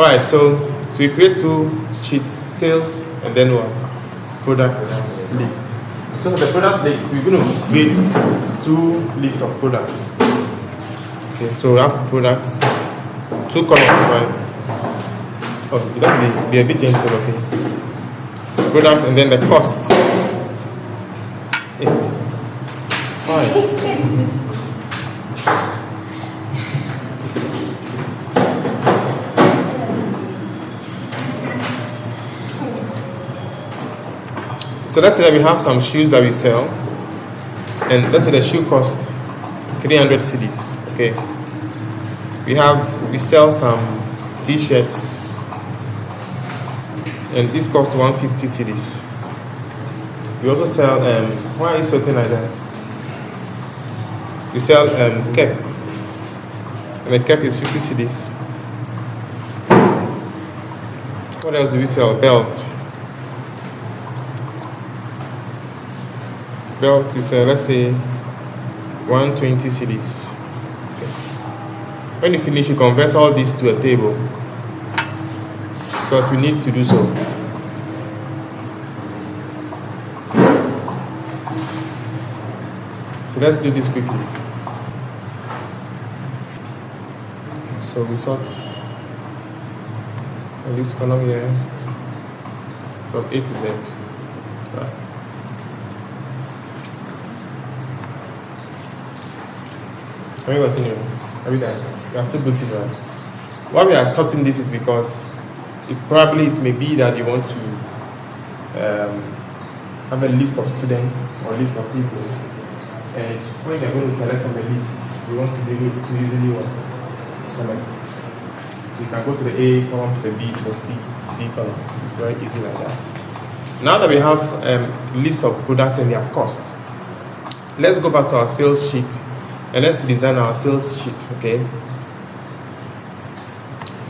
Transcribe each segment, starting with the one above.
Alright, so we create two sheets, sales and then what? Product list. So the product list, we're going to create two lists of products. Okay, so we have products, two columns, right? Oh, it has be a bit gentle, okay. Product and then the cost. It's fine. So let's say that we have some shoes that we sell, and let's say the shoe costs 300 cedis. Okay. We sell some t-shirts, and this costs 150 cedis. We also sell why are you sweating like that? We sell cap, and the cap is 50 cedis. What else do we sell? Belt. Belt is let's say 120 cedis. Okay. When you finish, you convert all this to a table because we need to do so. So let's do this quickly. So we sort this column here from A to Z. Right. Can we continue? Are we there? We are still booting, right? Why we are sorting this is because it may be that you want to have a list of students or list of people, and when you're going to select from the list, you want to be able to easily select. So you can go to the A column, to the B, to the C, D column. It's very easy like that. Now that we have a list of products and their cost, let's go back to our sales sheet. And let's design our sales sheet, okay?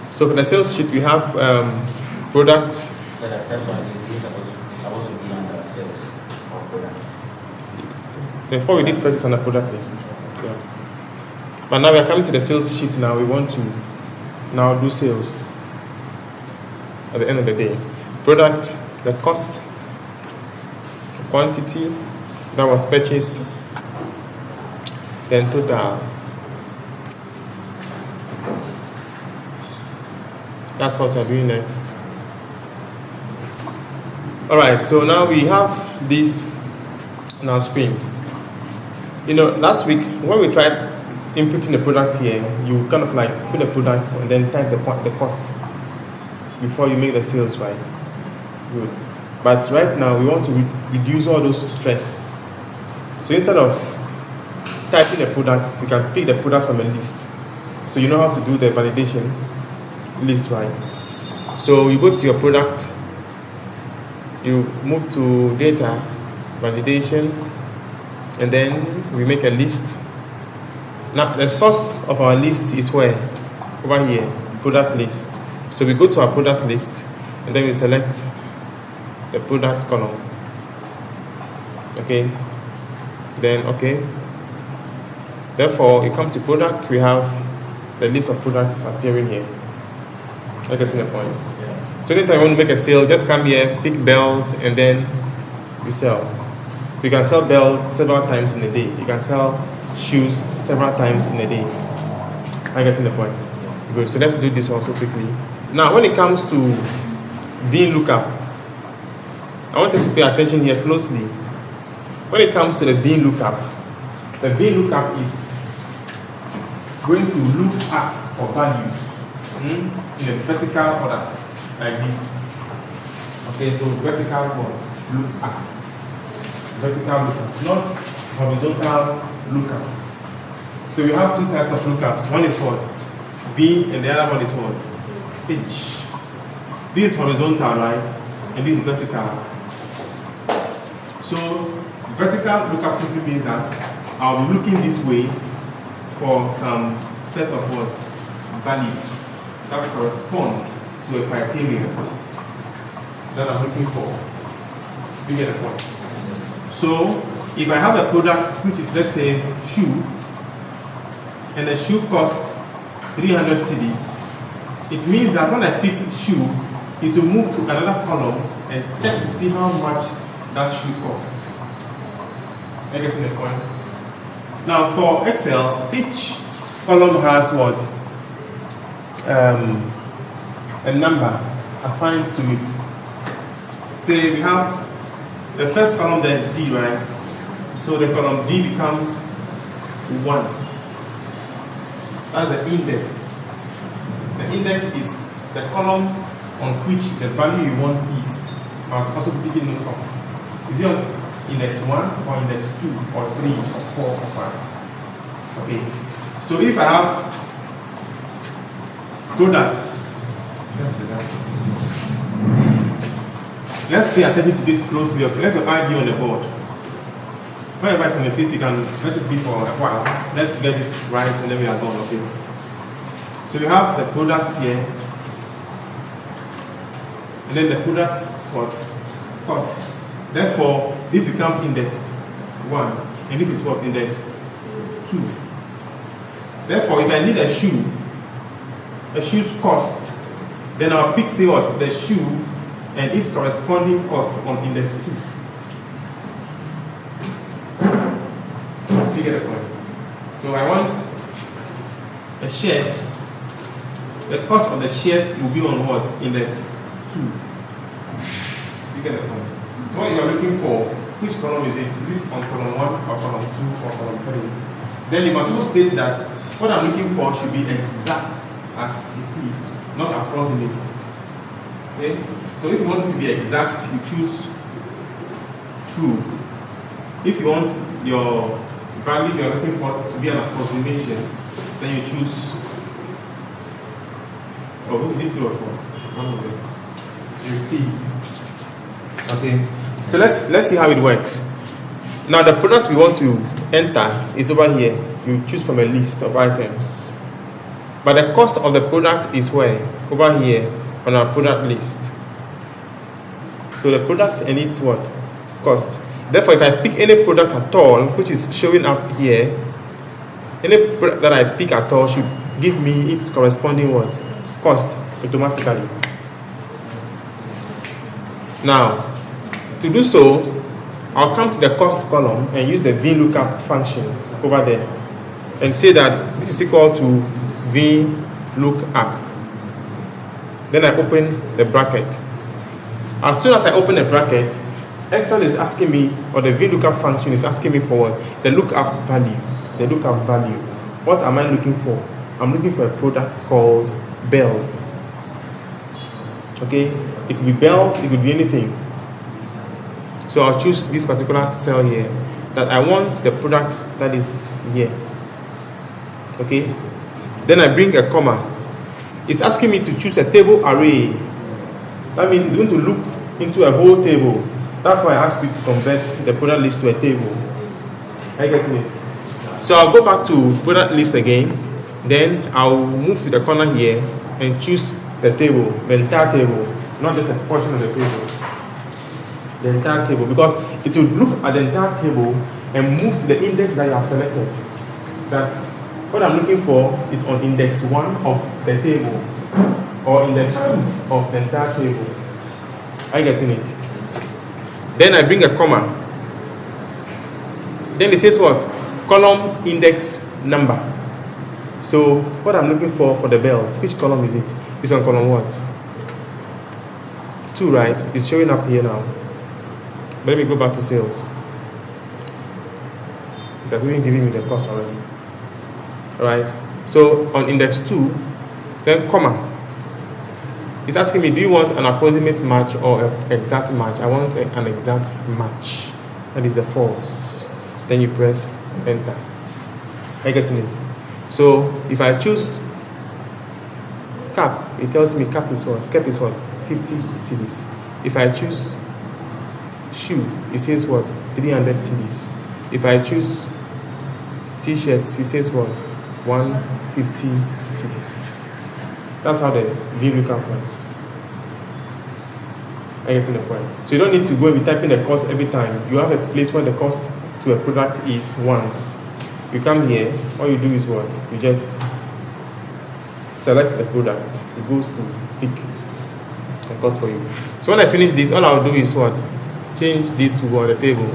So for the sales sheet, we have product. So the first one is supposed to be under sales or product. Before we did first, it's on the product list. Yeah. But now we are coming to the sales sheet now. We want to now do sales at the end of the day. Product, the cost, the quantity that was purchased, then total. That's what we're doing next. Alright, so now we have this on our screens. You know, last week when we tried inputting the product here, you kind of like put the product and then type the cost before you make the sales, right? Good. But right now we want to reduce all those stress. So instead of typing the product, you can pick the product from a list. So you know how to do the validation list, right? So you go to your product, you move to data, validation, and then we make a list. Now the source of our list is where? Over here, product list. So we go to our product list and then we select the product column. Okay. Then okay. Therefore, you come to product, we have the list of products appearing here. I'm getting the point. Yeah. So anytime you want to make a sale, just come here, pick belt, and then you sell. You can sell belt several times in a day. You can sell shoes several times in a day. I'm getting the point. Good. So let's do this also quickly. Now, when it comes to VLOOKUP, I want us to pay attention here closely. When it comes to the VLOOKUP is going to look up for values in a vertical order, like this. Okay, so vertical what? Look up. Vertical lookup, not horizontal lookup. So we have two types of lookups. One is what? V, and the other one is what? H. This is horizontal, right? And this is vertical. So vertical lookup simply means that I'll be looking this way for some set of what? Values that correspond to a criteria that I'm looking for. You get the point? So if I have a product which is, let's say, shoe, and the shoe costs 300 cedis, it means that when I pick shoe, it will move to another column and check to see how much that shoe costs. I get to the point. Now for Excel, each column has what? A number assigned to it. Say we have the first column, there is D, right? So the column D becomes 1. That's the index. The index is the column on which the value you want is. I was also taking note of. Is it on index 1 or index 2 or 3 or 4 or 5? Okay. So if I have product, let's pay attention to this closely. Let your ID on the board. When you write on the piece, you can let it be for a while. Let's get this right and then we are done, okay? So we have the product here. And then the product's what? Cost. Therefore, this becomes index 1. And this is what? Index 2. Therefore, if I need a shoe's cost, then I'll pick, say what? The shoe and its corresponding cost on index 2. You get the point. So I want a shirt. The cost of the shirt will be on what? Index 2. You get the point. So what you are looking for, which column is it? Is it on column 1 or column 2 or column 3? Then you must also state that what I'm looking for should be exact as it is, not approximate. Okay? So if you want it to be exact, you choose true. If you want your value you're looking for to be an approximation, then you choose. Oh, who did true or false? One of them. You see it. Okay. So let's see how it works. Now the product we want to enter is over here. You choose from a list of items. But the cost of the product is where? Over here on our product list. So the product and its what? Cost. Therefore, if I pick any product at all, which is showing up here, any product that I pick at all should give me its corresponding what? Cost automatically. Now, to do so, I'll come to the cost column and use the VLOOKUP function over there and say that this is equal to VLOOKUP. Then I open the bracket. As soon as I open the bracket, Excel is asking me, or the VLOOKUP function is asking me for what? The lookup value. The lookup value. What am I looking for? I'm looking for a product called belt. Okay? It could be belt, it could be anything. So I'll choose this particular cell here, that I want the product that is here. Okay? Then I bring a comma. It's asking me to choose a table array. That means it's going to look into a whole table. That's why I asked you to convert the product list to a table. Are you getting it? So I'll go back to product list again. Then I'll move to the corner here and choose the table, the entire table, not just a portion of the table. The entire table, because it will look at the entire table and move to the index that you have selected. That what I'm looking for is on index 1 of the table or index 2 of the entire table. Are you getting it? Then I bring a comma. Then it says what? Column index number. So what I'm looking for the belt, which column is it? It's on column what? 2, right? It's showing up here now. But let me go back to sales. It has been giving me the cost already. Alright? So on index 2, then comma. It's asking me, do you want an approximate match or an exact match? I want an exact match. That is the false. Then you press enter. Are you getting it? So if I choose cap, it tells me cap is what? Cap is what? 50 cedis. If I choose shoe, it says what? 300 cedis. If I choose t-shirts, it says what? 150 cedis. That's how the VLOOKUP works. I get to the point. So you don't need to go and be typing the cost every time. You have a place where the cost to a product is once. You come here, all you do is what? You just select the product, it goes to pick the cost for you. So when I finish this, all I'll do is what? Change these two on the table.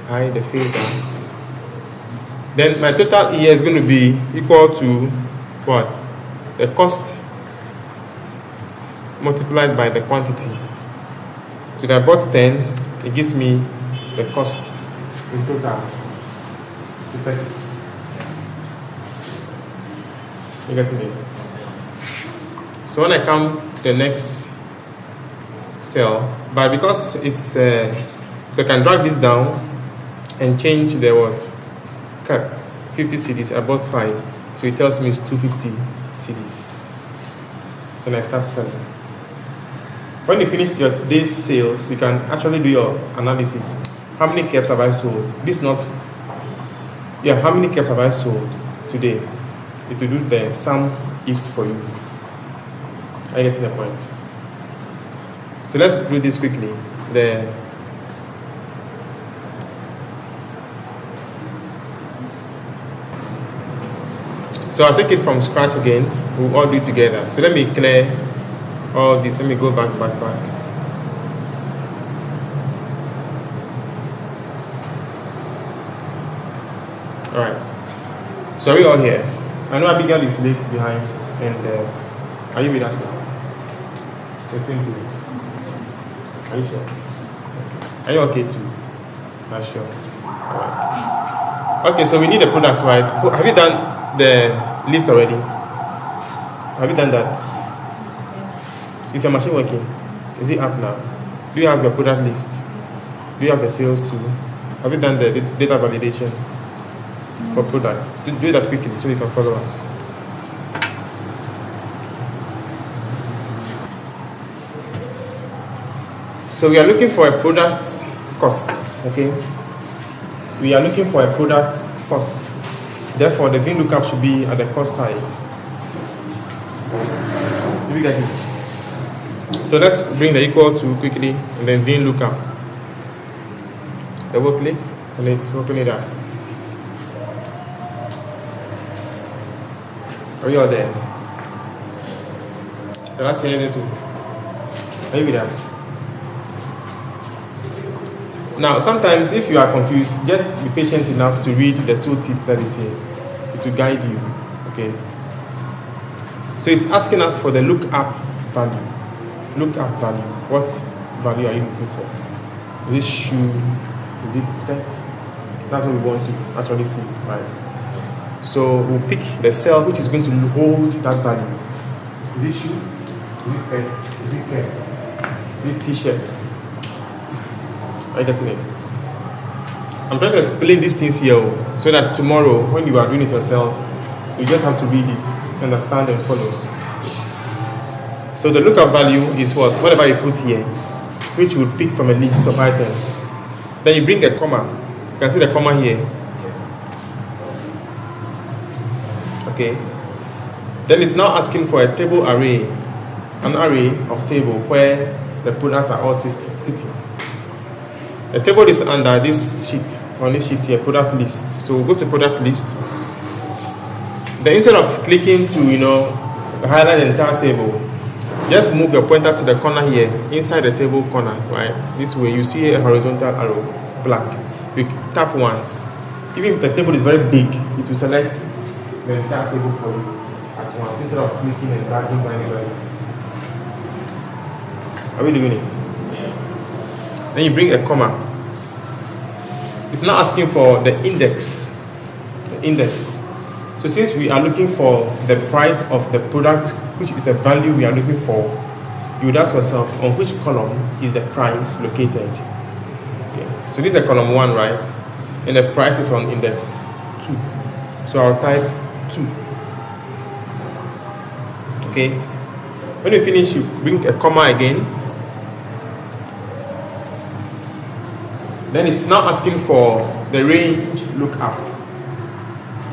Hide the filter. Then my total here is going to be equal to what? The cost multiplied by the quantity. So if I bought 10, it gives me the cost in total to purchase. You get it? So when I come to the next cell, but because it's so I can drag this down and change the what? Cap 50 cedis. I bought 5, so it tells me it's 250 cedis. Then I start selling. When you finish your day's sales, you can actually do your analysis. How many caps have I sold? How many caps have I sold today? It will do the sum ifs for you. I get to the point. So let's do this quickly. So I'll take it from scratch again. We'll all do it together. So let me clear all this. Let me go back. Alright. So are we all here? I know Abigail is late behind, and are you with us now? The same page. Are you sure? Are you okay too? Not sure. Alright. Okay, so we need a product, right? Have you done the list already? Have you done that? Is your machine working? Is it up now? Do you have your product list? Do you have the sales too? Have you done the data validation for products? Do that quickly so you can follow us. So we are looking for a product cost, okay? We are looking for a product cost. Therefore, the VLOOKUP should be at the cost side. Do you get it? So let's bring the equal to quickly, and then VLOOKUP. Double click, and let's open it up. Are you all there? So that's the other two. Are you with us? Now, sometimes if you are confused, just be patient enough to read the tooltip that is here. It will guide you. Okay. So it's asking us for the lookup value. Lookup value. What value are you looking for? Is it shoe? Is it skirt? That's what we want to actually see, right? So we'll pick the cell which is going to hold that value. Is it shoe? Is it skirt? Is it cap? Is it t-shirt? Are you getting it? I'm trying to explain these things here so that tomorrow when you are doing it yourself, you just have to read it, understand and follow. So the lookup value is what? Whatever you put here, which you would pick from a list of items. Then you bring a comma. You can see the comma here. Okay. Then it's now asking for a table array, an array of table where the products are all sitting. The table is under this sheet, on this sheet here, product list. So we'll go to product list. Then instead of clicking to, highlight the entire table, just move your pointer to the corner here, inside the table corner, right? This way you see a horizontal arrow, black. You tap once. Even if the table is very big, it will select the entire table for you at once, instead of clicking and dragging by anybody. Are we doing it? Then you bring a comma. It's now asking for the index. The index. So since we are looking for the price of the product, which is the value we are looking for, you would ask yourself on which column is the price located. Okay. So this is a column 1, right? And the price is on index 2. So I'll type 2. Okay. When you finish, you bring a comma again. Then it's now asking for the range lookup.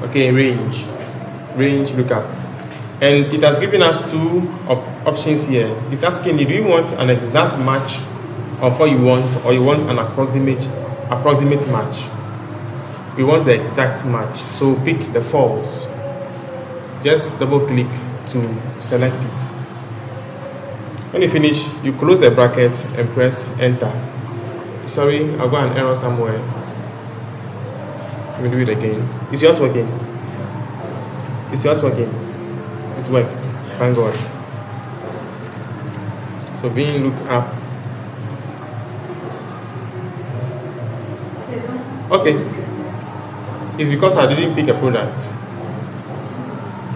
Okay, range lookup. And it has given us two options here. It's asking you, do you want an exact match of what you want, or you want an approximate match? we want the exact match. So pick the false. Just double click to select it. When you finish, you close the bracket and press enter. Sorry, I've got an error somewhere. Let me do it again. Is yours working? Is yours working? It worked. Thank God. So being lookup. Okay. It's because I didn't pick a product.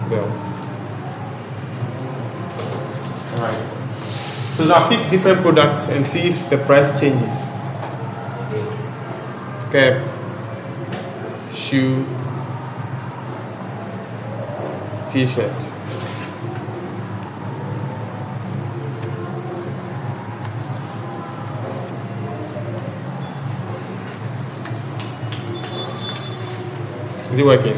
Belt. Alright. So now pick different products and see if the price changes. Cap, shoe, t-shirt. Is it working?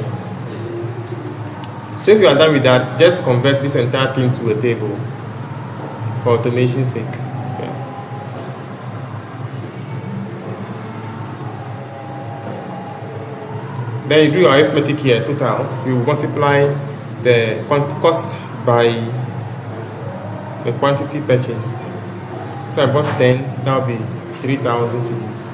So if you are done with that, just convert this entire thing to a table for automation sake. Yeah. Then you do your arithmetic here, total. You multiply the cost by the quantity purchased. If I bought 10, that will be 3,000 cedis.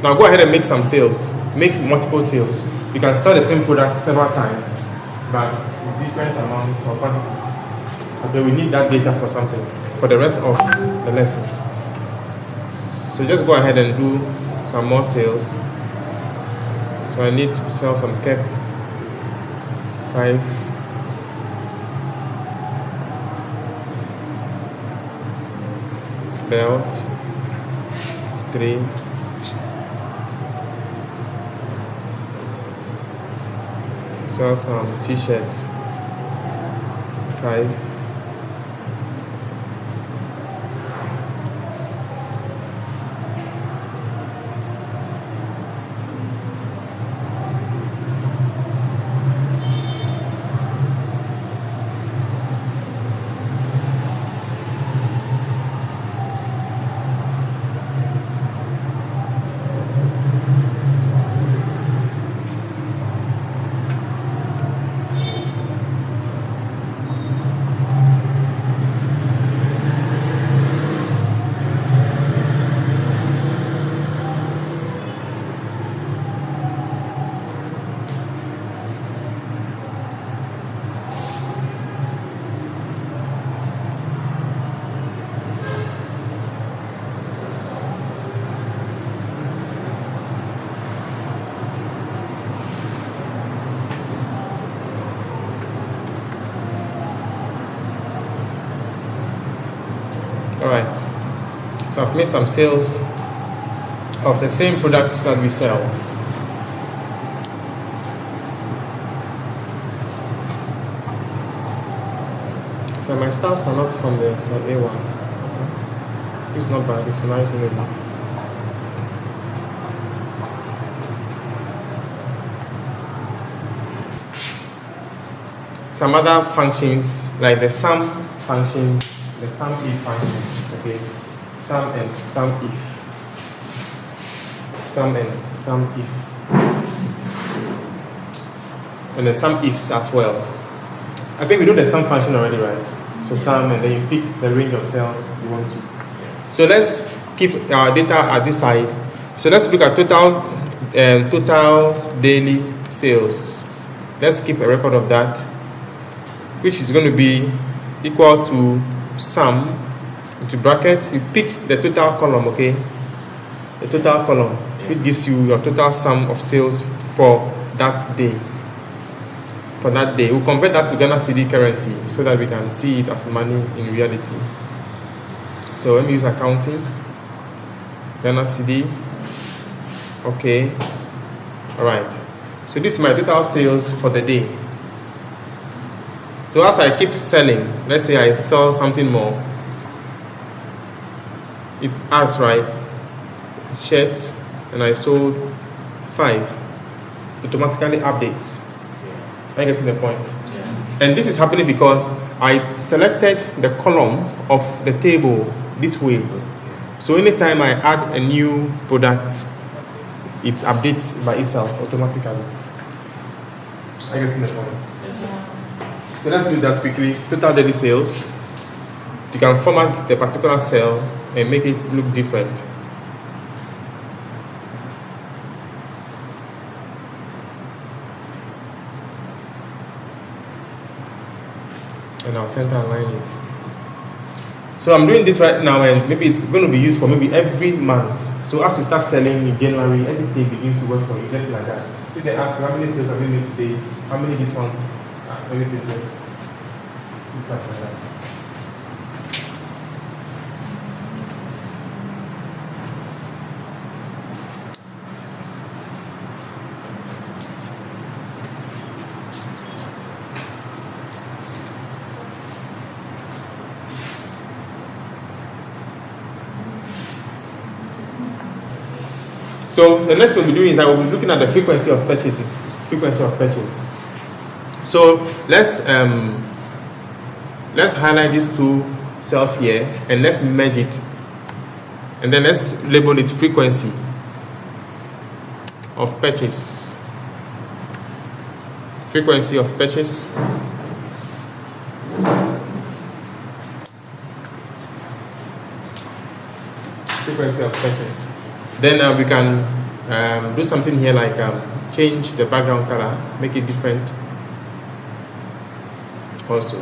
Now go ahead and make some sales. Make multiple sales. You can sell the same product several times, but with different amounts or quantities. Okay, we need that data for something, for the rest of the lessons. So just go ahead and do some more sales. So I need to sell some cap. 5. Belt. 3. Sell some t-shirts. 5. Alright, so I've made some sales of the same product that we sell. So my staffs are not from the A1. It's not bad, it's nice and neat. Some other functions like the sum function, the sum if function, okay, sum and sum if, sum and sum if, and the sum ifs as well. I think we know the sum function already, right? So sum, and then you pick the range of cells you want to. So let's keep our data at this side. So let's look at total daily sales. Let's keep a record of that, which is going to be equal to sum into bracket. You pick the total column, okay? The total column, which gives you your total sum of sales for that day. For that day, we'll convert that to Ghana cedi currency so that we can see it as money in reality. So let me use accounting. Ghana cedi. Okay. All right. So this is my total sales for the day. So as I keep selling, let's say I sell something more, it adds, right? Shirts, and I sold 5. Automatically updates. I'm getting the point. Yeah. And this is happening because I selected the column of the table this way. So anytime I add a new product, it updates by itself automatically. I get the point. So let's do that quickly. Total daily sales. You can format the particular cell and make it look different. And I'll center align it. So I'm doing this right now, and maybe it's going to be used for maybe every month. So as you start selling in January, everything begins to work for you, just like that. If they ask you how many sales have you made today, how many this one, everything just it's like that. So the next thing we'll be doing is I will be looking at the frequency of purchases. Frequency of purchase. So let's highlight these two cells here and let's merge it. And then let's label it frequency of purchase. Frequency of purchase. Frequency of purchase. Then we can do something here like change the background color, make it different also.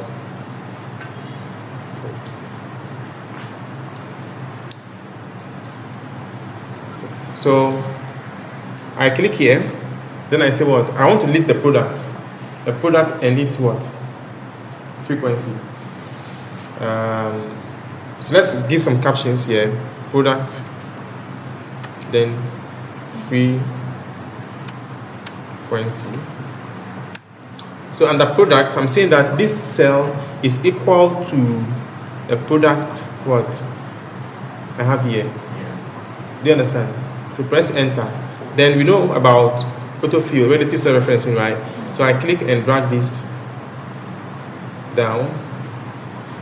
So I click here, then I say what? I want to list the product. The product and its what? Frequency. So let's give some captions here. Product, then frequency. So under product, I'm saying that this cell is equal to the product what I have here. Do you understand? To press enter. Then we know about autofill, relative cell referencing, right? So I click and drag this down.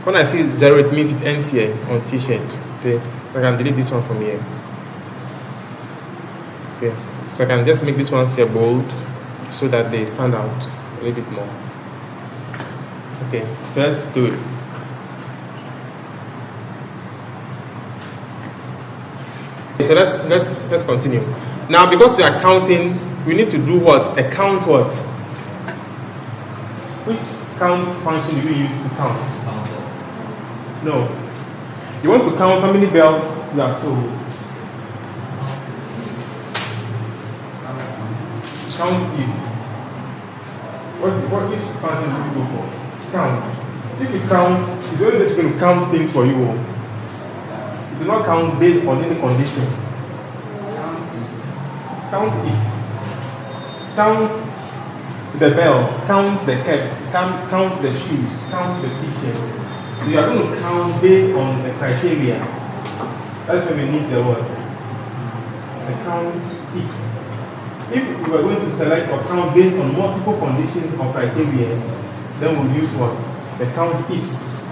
When I see 0, it means it ends here on t-shirt. Okay, I can delete this one from here. Okay, so I can just make this one say bold so that they stand out a little bit more. Okay, so let's do it. So let's continue. Now, because we are counting, we need to do what? A count what? Which count function do we use to count? No. You want to count how many belts you have sold. Count if. What which function do you go for? Count. If you count, it's only just going to count things for you. It will not count based on any condition. Count if. Count the belt, count the caps, count the shoes, count the t-shirts. So you are going to count based on the criteria. That's when we need the word. The count if. If we are going to select or count based on multiple conditions or criteria, then we'll use what? The count ifs.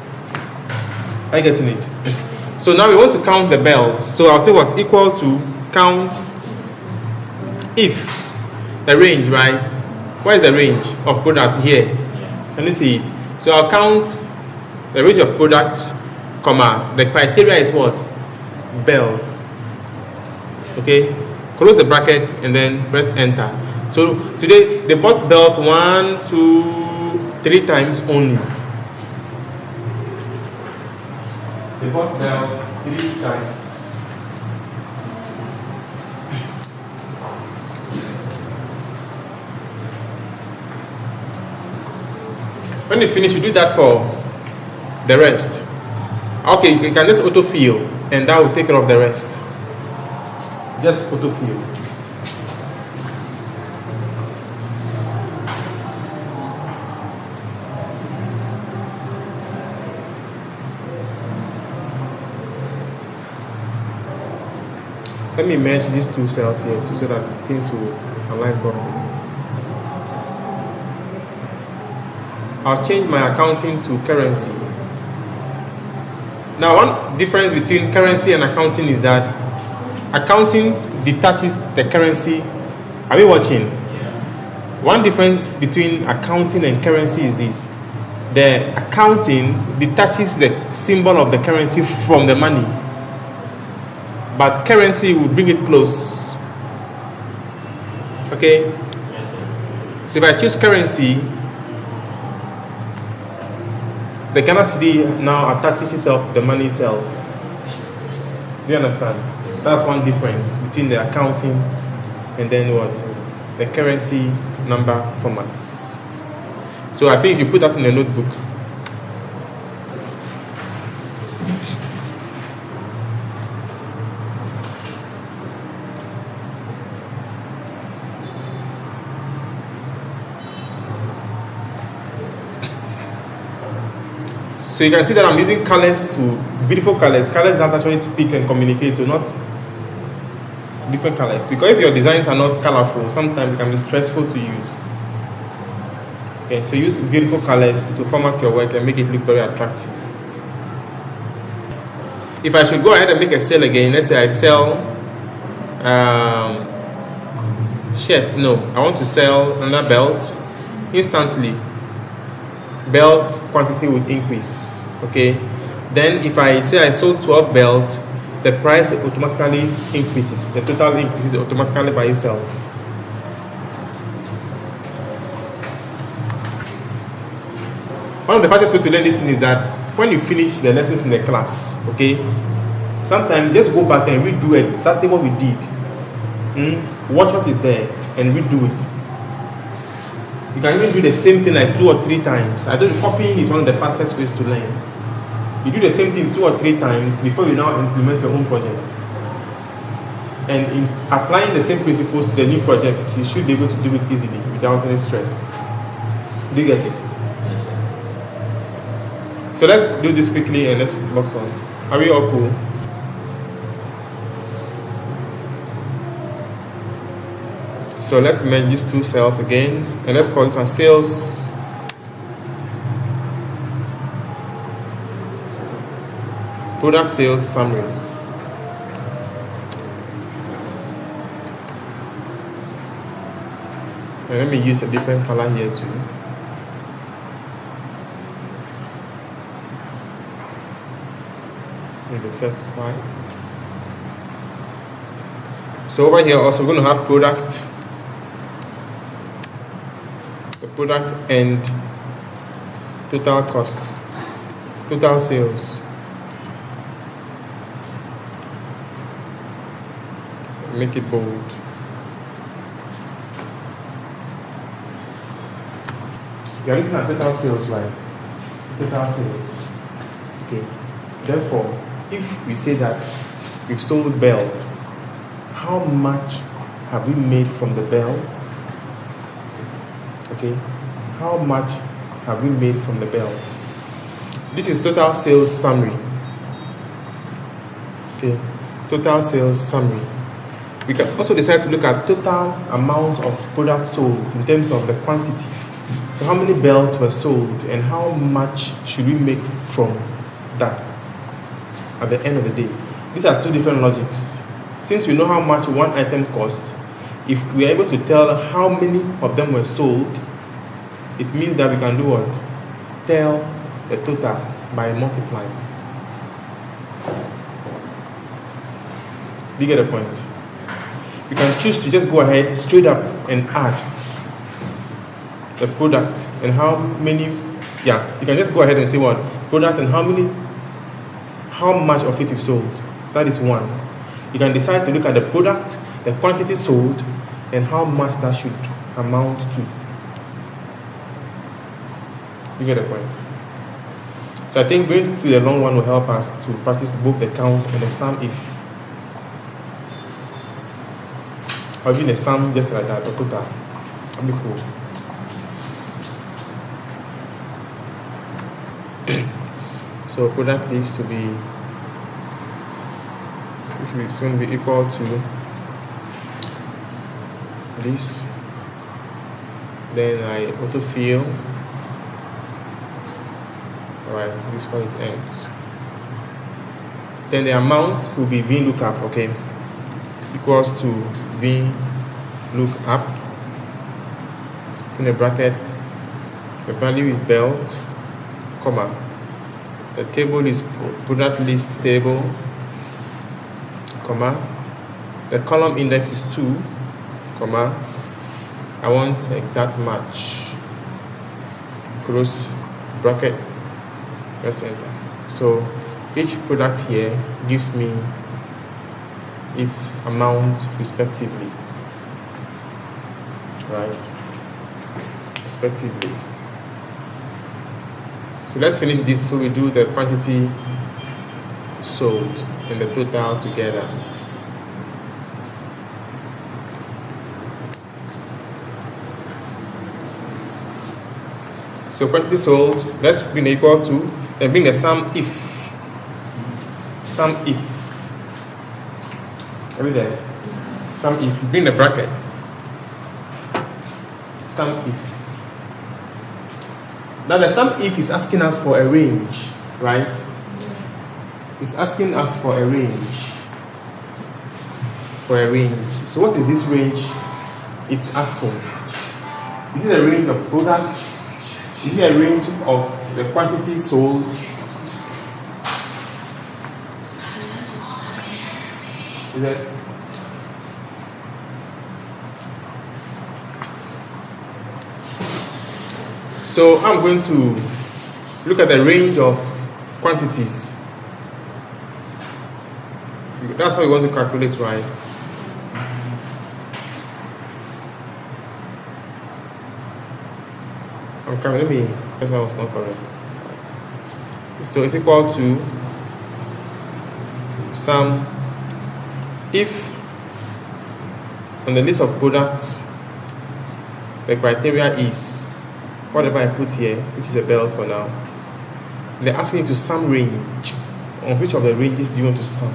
Are you getting it? So now we want to count the belts. So I'll say what? Equal to count if the range, right? What is the range of product here? Can you see it? So I'll count the range of products, comma, the criteria is what? Belt. Okay? Close the bracket and then press enter. So today they bought belt 1, 2, 3 times only. They bought belt 3 times. When you finish, you do that for the rest. Okay, you can just autofill and that will take care of the rest. Just autofill. Let me merge these two cells here too, so that things will align properly. I'll change my accounting to currency. Now, one difference between currency and accounting is that accounting detaches the currency. Are we watching? Yeah. One difference between accounting and currency is this. The accounting detaches the symbol of the currency from the money, but currency will bring it close. Okay? Yes, sir. So if I choose currency, the Ghana cedi now attaches itself to the money itself. Do you understand? That's one difference between the accounting and then what? The currency number formats. So I think if you put that in a notebook, so you can see that I'm using colors to beautiful colors that actually speak and communicate, to not different colors. Because if your designs are not colorful, sometimes it can be stressful to use. Okay, so use beautiful colors to format your work and make it look very attractive. If I should go ahead and make a sale again, let's say I sell shirt. No, I want to sell another belt. Instantly, belt quantity would increase. Okay, then if I say I sold 12 belts, the price automatically increases. The total increases automatically by itself. One of the fastest ways to learn this thing is that when you finish the lessons in the class, okay, sometimes just go back and redo exactly what we did. Watch what is there and redo it. You can even do the same thing like 2 or 3 times. I don't know, copying is one of the fastest ways to learn. You do the same thing 2 or 3 times before you now implement your own project. And in applying the same principles to the new project, you should be able to do it easily without any stress. Do you get it? So let's do this quickly and let's box on. Are we all cool? So let's merge these 2 cells again and let's call this one sales. Product sales summary. And let me use a different color here too. The text file. So over here also we're going to have product, the product and total cost, total sales. Make it bold. We are looking at total sales, right? Total sales. Okay. Therefore, if we say that we've sold belt, how much have we made from the belt? Okay, how much have we made from the belt? This is total sales summary. Okay, total sales summary. We can also decide to look at total amount of products sold in terms of the quantity. So how many belts were sold and how much should we make from that at the end of the day? These are 2 different logics. Since we know how much one item costs, if we are able to tell how many of them were sold, it means that we can do what? Tell the total by multiplying. Do you get the point? You can choose to just go ahead straight up and add the product and how many. Yeah, you can just go ahead and say what? Product and how much of it you've sold. That is 1. You can decide to look at the product, the quantity sold, and how much that should amount to. You get the point? So I think going through the long one will help us to practice both the count and the sum if. Or even a sum just like that, or total. That'd be cool. So product needs to be, this is going to be equal to this. Then I autofill Alright, this is where it ends. Then the amount will be v lookup, okay, equals to v lookup in a bracket. The value is belt, comma. The table is product list table, comma. The column index is 2, comma. I want exact match. Close bracket. Press enter. So each product here gives me its amount respectively, right? Respectively. So let's finish this so we do the quantity sold and the total together. So quantity sold, let's bring equal to, and bring the sum if. Sum if. Are we there? Sum if. Bring the bracket. Sum if. Now the sum if is asking us for a range, right? It's asking us for a range. For a range. So what is this range it's asking? Is it a range of products? Is it a range of the quantity sold? Is it? So I'm going to look at the range of quantities. That's how we want to calculate, right? I'm coming, let me, that's why I was not correct. So it's equal to sum if on the list of products the criteria is whatever I put here, which is a belt for now. They're asking you to sum range. On which of the ranges do you want to sum?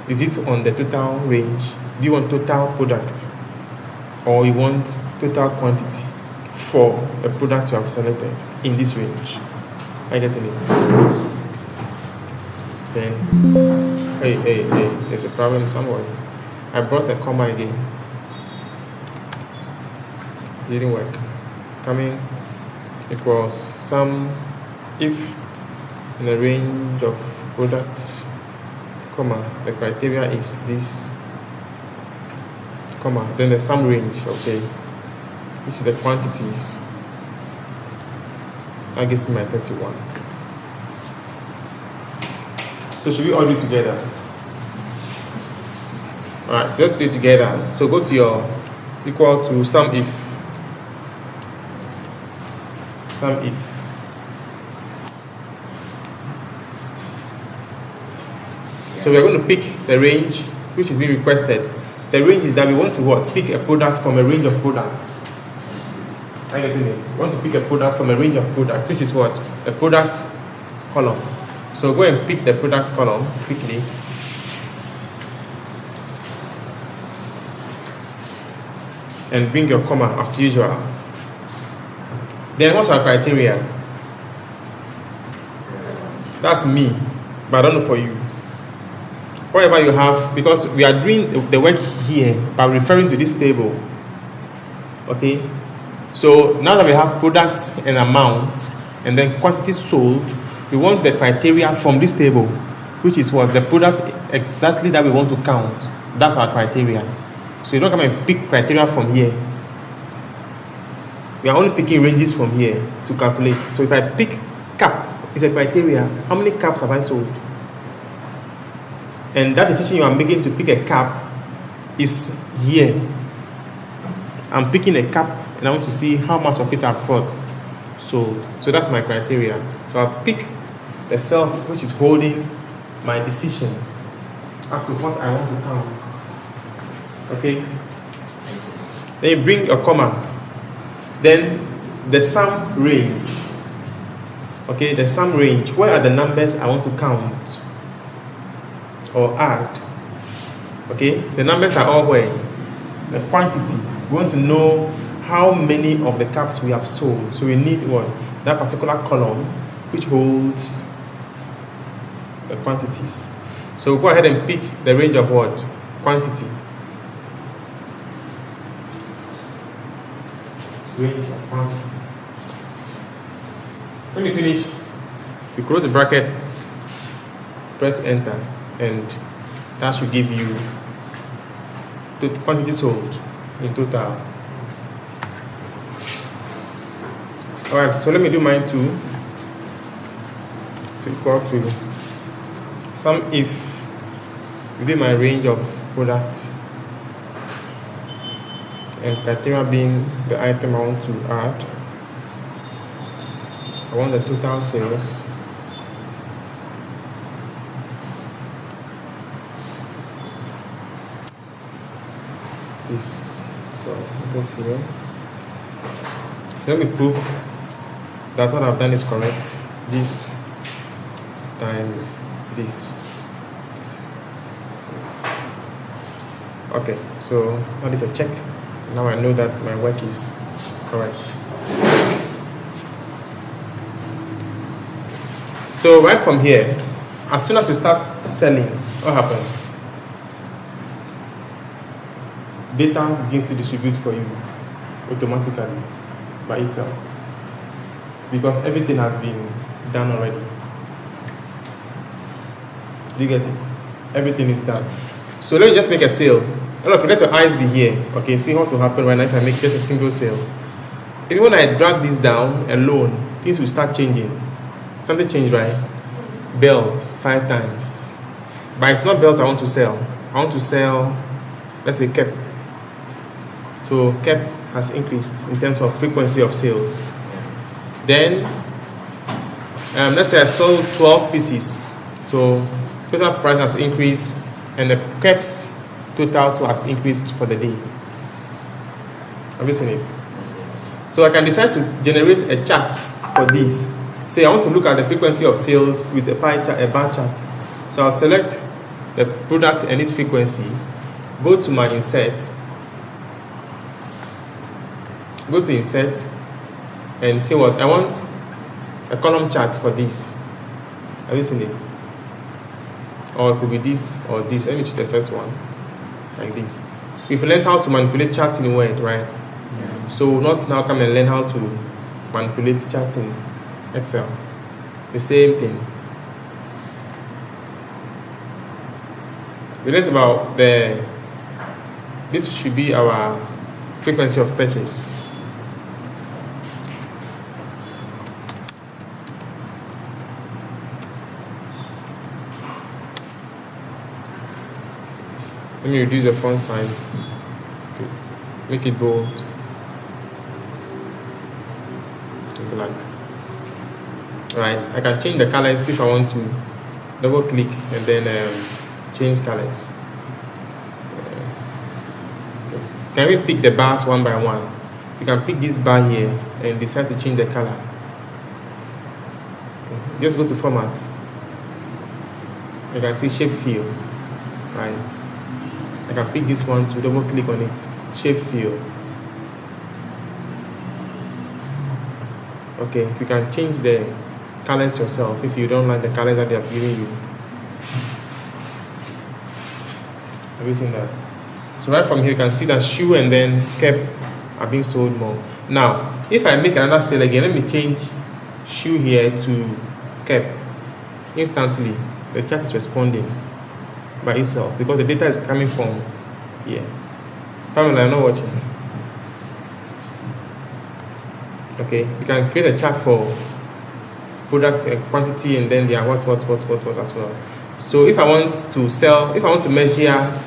Is it on the total range? Do you want total product? Or you want total quantity for a product you have selected in this range? I get it. Then, hey, there's a problem somewhere. I brought a comma again. It didn't work. Coming equals sum if in a range of products, comma, the criteria is this, comma, then the sum range, okay, which is the quantities. That gives me my 31. So should we all do it together? Alright, so let's do it together. So go to your equal to sum if. Sum if. So we're going to pick the range which is being requested. The range is that we want to what? Pick a product from a range of products. Are you getting it? We want to pick a product from a range of products, which is what? A product column. So go and pick the product column quickly. And bring your comma as usual. Then what's our criteria? That's me, but I don't know for you. Whatever you have, because we are doing the work here by referring to this table. Okay? So now that we have product and amount, and then quantity sold, we want the criteria from this table, which is what? The product exactly that we want to count. That's our criteria. So you don't come and pick criteria from here. We are only picking ranges from here to calculate. So if I pick cap, it's a criteria. How many caps have I sold? And that decision you are making to pick a cap is here. I'm picking a cap and I want to see how much of it I've got sold. So that's my criteria. So I'll pick the cell which is holding my decision as to what I want to count. Okay? Then you bring a comma. Then the sum range. Okay, the sum range. Where are the numbers I want to count or add? Okay, the numbers are all where? The quantity. We want to know how many of the caps we have sold. So we need what? That particular column which holds the quantities. So we'll go ahead and pick the range of what? Quantity. Range of quantity. When you finish, you close the bracket, press enter, and that should give you the quantity sold in total. Alright, so let me do mine too. So equal to sum if within my range of products and criteria being the item I want to add. I want the total sales. This, so go here. So let me prove that what I've done is correct. This times this. Okay, so that is a check. Now I know that my work is correct. So right from here, as soon as you start selling, what happens? Data begins to distribute for you automatically by itself, because everything has been done already. Do you get it? Everything is done. So let me just make a sale. All of you, let your eyes be here. Okay, see what will happen right now if I make just a single sale. Even when I drag this down alone, things will start changing. Something changed, right? Belt 5 times. But it's not belt I want to sell. I want to sell, let's say, cap. So cap has increased in terms of frequency of sales. Then, let's say I sold 12 pieces. So total price has increased, and the caps total has increased for the day. Have you seen it? So I can decide to generate a chart for this. Say I want to look at the frequency of sales with a pie chart, a bar chart. So I'll select the product and its frequency, go to my insert, go to insert, and say what I want a column chart for this. Have you seen it? Or it could be this or this. Let me choose the first one, like this. We've learned how to manipulate charts in Word, right? Yeah. So not now come and learn how to manipulate charts in Excel. The same thing. We learned about this should be our frequency of purchase. Let me reduce the font size to make it bold. Black. Right, I can change the colors if I want to. Double click and then change colors. Okay. Can we pick the bars one by one? You can pick this bar here and decide to change the color. Okay. Just go to format. You can see shape fill. Right. I can pick this one to double click on it. Shape fill. Okay, so you can change the colors yourself if you don't like the colors that they are giving you. Have you seen that? So right from here you can see that shoe and then cap are being sold more. Now, if I make another sale again, let me change shoe here to cap. Instantly, the chart is responding by itself because the data is coming from here. Pamela, I'm not watching. Okay, you can create a chart for product quantity and then there are what as well. So if I want to sell, if I want to measure,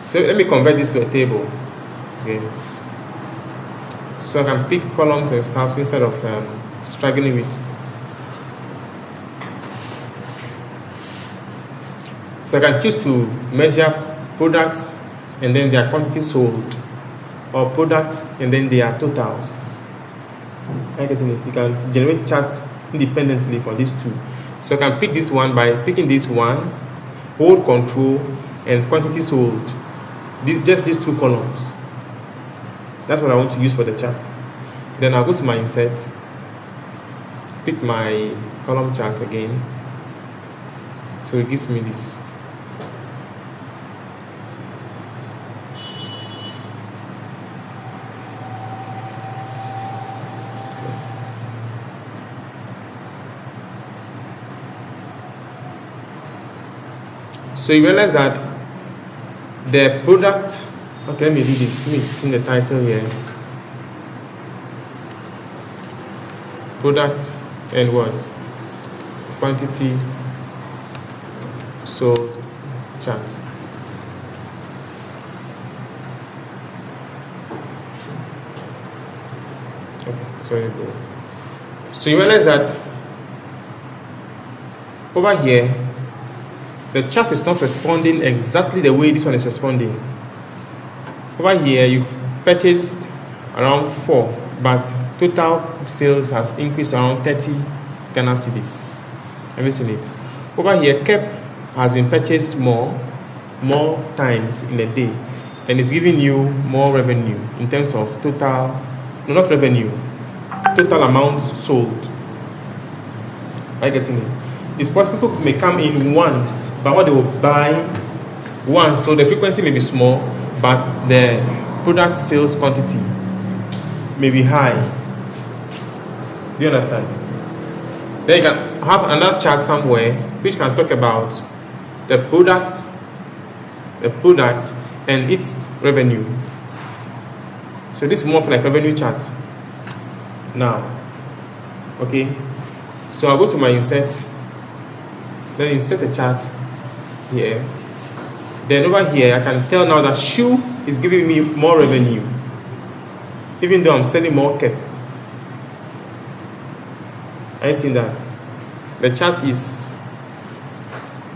so let me convert this to a table. Okay, so I can pick columns and stuff instead of struggling with. So I can choose to measure products and then their quantity sold, or products and then their totals. You can generate charts independently for these two. So I can pick this one by picking this one, hold control, and quantity sold. Just these two columns. That's what I want to use for the chart. Then I'll go to my insert. pick my column chart again. So it gives me this. So you realize that the product, okay, let me do this, let me change the title here. Product and what? Quantity sold chart. Okay, sorry, go. So you realize that over here, the chart is not responding exactly the way this one is responding. Over here, you've purchased around 4, but total sales has increased around 30 Ghana cedis. Have you seen it? Over here, KEP has been purchased more times in a day, and it's giving you more revenue in terms of total, no, not revenue, total amount sold. Are you getting it? It's possible people may come in once, but what they will buy once, so the frequency may be small, but the product sales quantity may be high. Do you understand? Then you can have another chart somewhere which can talk about the product and its revenue. So this is more of like revenue chart now. Okay, so I'll go to my insert. Then insert a chart here. Then over here, I can tell now that shoe is giving me more revenue, even though I'm selling more KEP. Are you seeing that? The chart is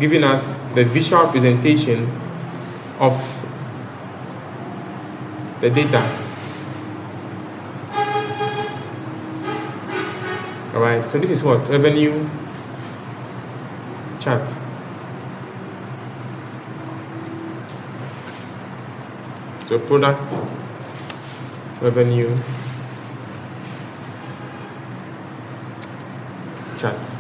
giving us the visual presentation of the data. All right. So this is what revenue chart. So product revenue chart.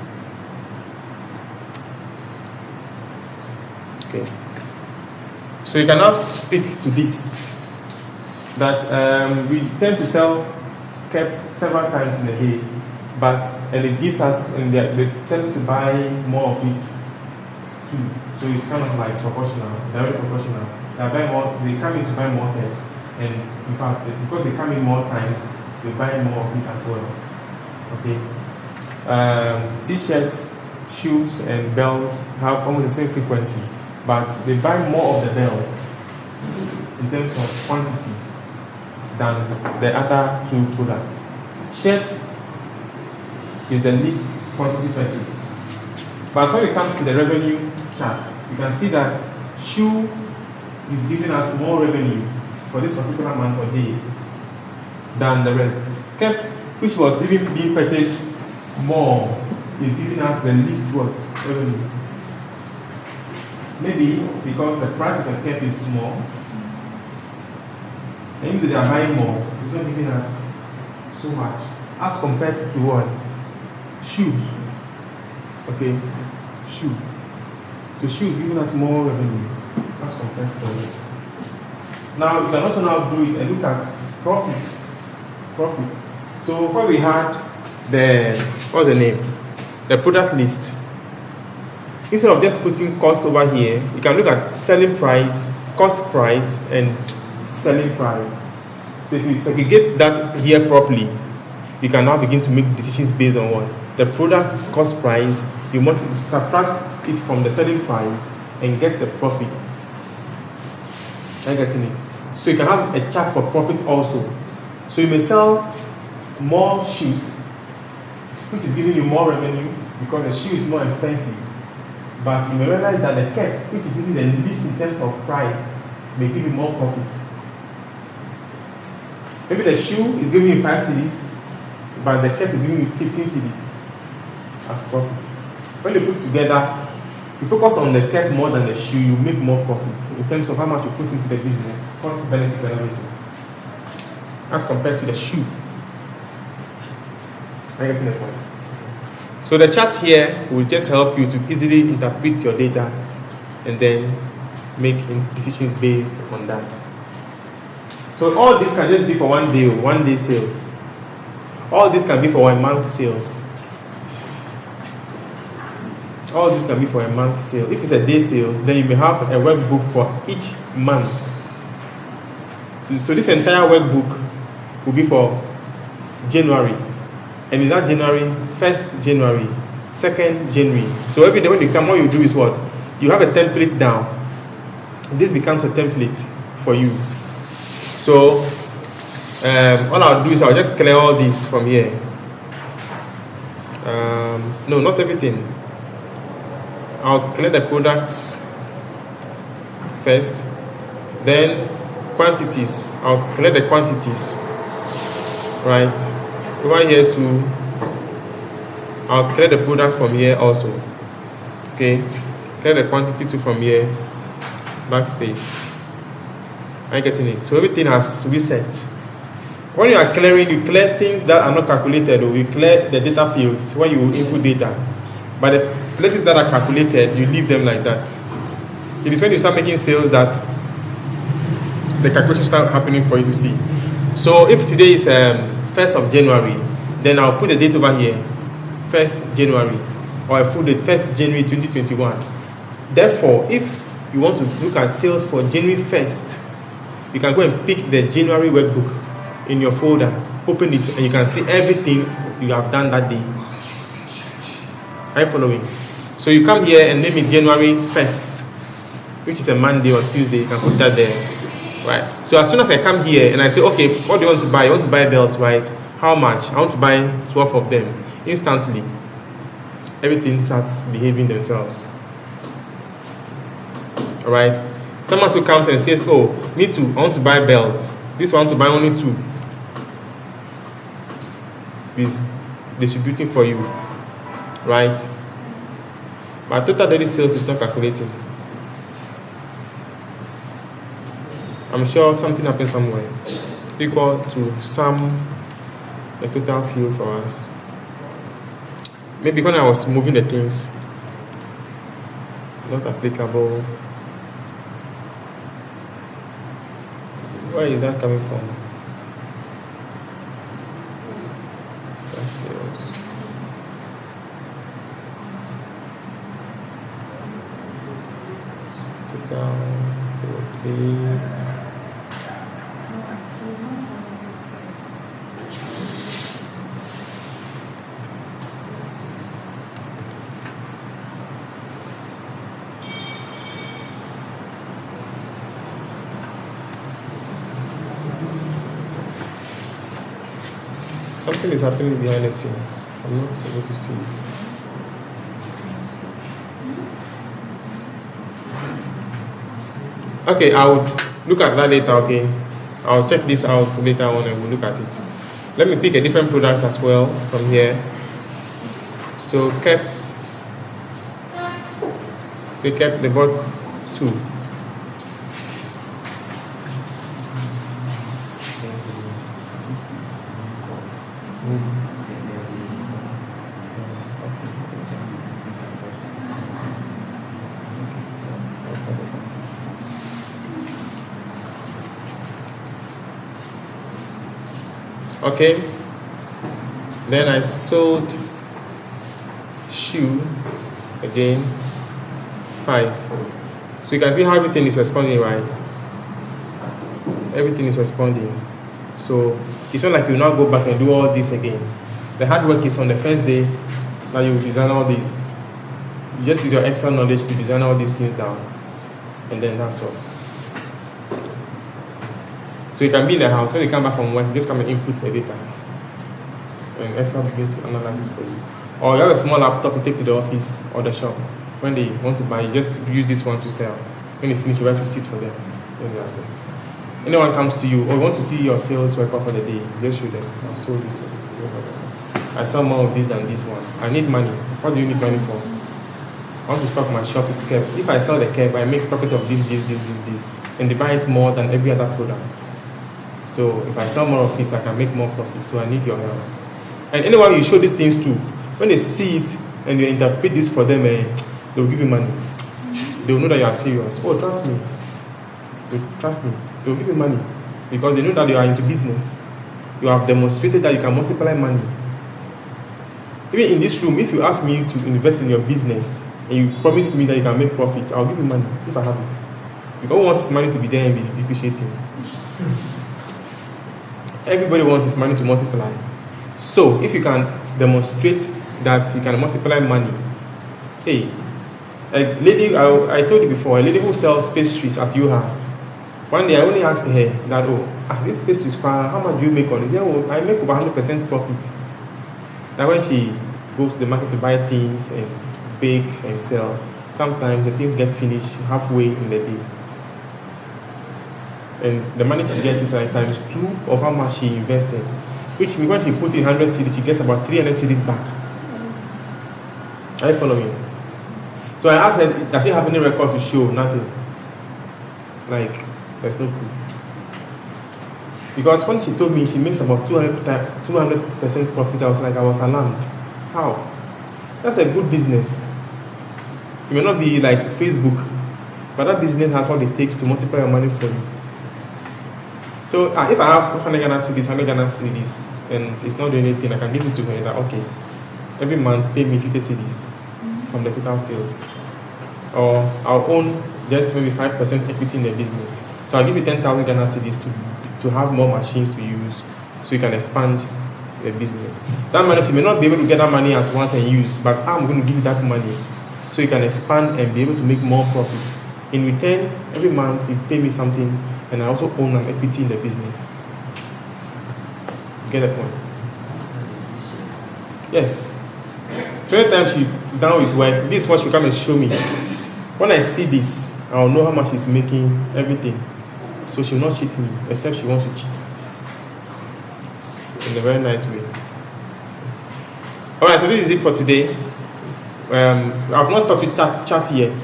Okay. So you can now speak to this, that we tend to sell KEP several times in a day, and it gives us, and they tend to buy more of it too. So it's kind of like proportional, direct proportional. They come in to buy more KEPs, and in fact, because they come in more times, they buy more of it as well. Okay. T-shirts, shoes, and belts have almost the same frequency, but they buy more of the belt in terms of quantity than the other two products. Shirts is the least quantity purchased. But when it comes to the revenue chart, you can see that shoe is giving us more revenue for this particular month or day than the rest. KEP, which was even being purchased more, is giving us the least revenue. Maybe because the price of the KEP is small, and if they are buying more, it's not giving us so much as compared to what? Shoes. Okay, shoe. So shoes giving us more revenue as compared to the rest. Now you can also now do it and look at profit. So what we had what's the name? The product list. Instead of just putting cost over here, you can look at selling price, cost price, and selling price. So if you segregate that here properly, you can now begin to make decisions based on what? The product's cost price, you subtract it from the selling price and get the profit. Are you getting it? So you can have a chart for profit also. So you may sell more shoes, which is giving you more revenue because the shoe is more expensive. But you may realize that the KEP, which is even the least in terms of price, may give you more profit. Maybe the shoe is giving you 5 cedis, but the KEP is giving you 15 cedis as profit. When you put together, if you focus on the KEP more than the shoe, you make more profit in terms of how much you put into the business, cost benefit analysis, as compared to the shoe. Are you getting the point? So the chart here will just help you to easily interpret your data and then make decisions based on that. So all this can just be for 1 day, 1 day sales. All this can be for 1 month sales. All this can be for a month sale. If it's a day sales, then you may have a workbook for each month. So this entire workbook will be for January. And in that January, 1st January, 2nd January. So every day when you come, what you do is what? You have a template down. This becomes a template for you. So all I'll do is I'll just clear all this from here. No, not everything. I'll clear the products first, then quantities. I'll clear the quantities, right? Over here too, I'll clear the product from here also. Okay, clear the quantity too from here. Backspace. Are you getting it? So everything has reset. When you are clearing, you clear things that are not calculated, or you clear the data fields when you input data. But the places that are calculated, you leave them like that. It is when you start making sales that the calculations start happening for you to see. So if today is 1st of January, then I'll put the date over here, 1st January, or a full date, 1st January 2021. Therefore, if you want to look at sales for January 1st, you can go and pick the January workbook in your folder, open it, and you can see everything you have done that day. Are you following? So you come here and name it January 1st, which is a Monday or Tuesday. You can put that there, right? So as soon as I come here and I say, okay, what do you want to buy? You want to buy a belt, right? How much? I want to buy 12 of them. Instantly, everything starts behaving themselves. All right? Someone who comes and says, oh, me too, I want to buy a belt. This one I want to buy only 2. Is distributing for you, right? But total daily sales is not calculating. I'm sure something happened somewhere. Equal to sum the total field for us. Maybe when I was moving the things, not applicable. Where is that coming from? Sales. Put down 3. Something is happening behind the scenes. I'm not able to see it. Okay, I would look at that later, okay? I'll check this out later on and we'll look at it. Let me pick a different product as well from here. So kept the bot 2. Okay, then I sold shoe again 5. So you can see how everything is responding, right? Everything is responding. So it's not like you now go back and do all this again. The hard work is on the first day that you design all these. You just use your Excel knowledge to design all these things down, and then that's all. So you can be in the house, when you come back from work, you just come and input the data. And Excel begins to analyze it for you. Or you have a small laptop you take to the office or the shop. When they want to buy, you just use this one to sell. When you finish, you write receipts for them. Anyone comes to you, or you want to see your sales record for the day, just show them. I've sold this one. I sell more of this than this one. I need money. What do you need money for? I want to stock my shop with curve. If I sell the curve, I make profit of this, and they buy it more than every other product. So if I sell more of it, I can make more profit. So I need your help. And anyone you show these things to, When they see it and you interpret this for them, they will give you money. They will know that you are serious. Oh, trust me. Trust me. They will give you money because they know that you are into business. You have demonstrated that you can multiply money. Even in this room, if you ask me to invest in your business and you promise me that you can make profits, I'll give you money if I have it. Because who wants his money to be there and be depreciating? Everybody wants his money to multiply. So if you can demonstrate that you can multiply money, hey, a lady, I told you before, a lady who sells pastries at your house. One day I only asked her that, this pastry is fine, how much do you make on it? She said, I make over 100% profit. Now when she goes to the market to buy things and bake and sell, sometimes the things get finished halfway in the day. And the money she gets is like times 2 of how much she invested. Which when she puts in 100 cedis, she gets about 300 cedis back. Are you following? So I asked her, does she have any record to show? Nothing. Like, there's no proof. Because when she told me she makes about 200% profit, I was alarmed. How? That's a good business. It may not be like Facebook, but that business has what it takes to multiply your money for you. So if I have 100 Ghana cedis, 100 Ghana cedis, and it's not doing anything, I can give it to her that, okay, every month pay me 50 cedis from the total sales. Or I'll own just maybe 5% equity in the business. So I'll give you 10,000 Ghana cedis to have more machines to use so you can expand the business. That money, you may not be able to get that money at once and use, but I'm going to give you that money so you can expand and be able to make more profits. In return, every month you pay me something, and I also own an equity in the business. Get the point? Yes. So anytime she's done with work, this is what she come and show me. When I see this, I'll know how much she's making, everything. So she will not cheat me, except she wants to cheat. In a very nice way. Alright, so this is it for today. I've not taught you chat yet.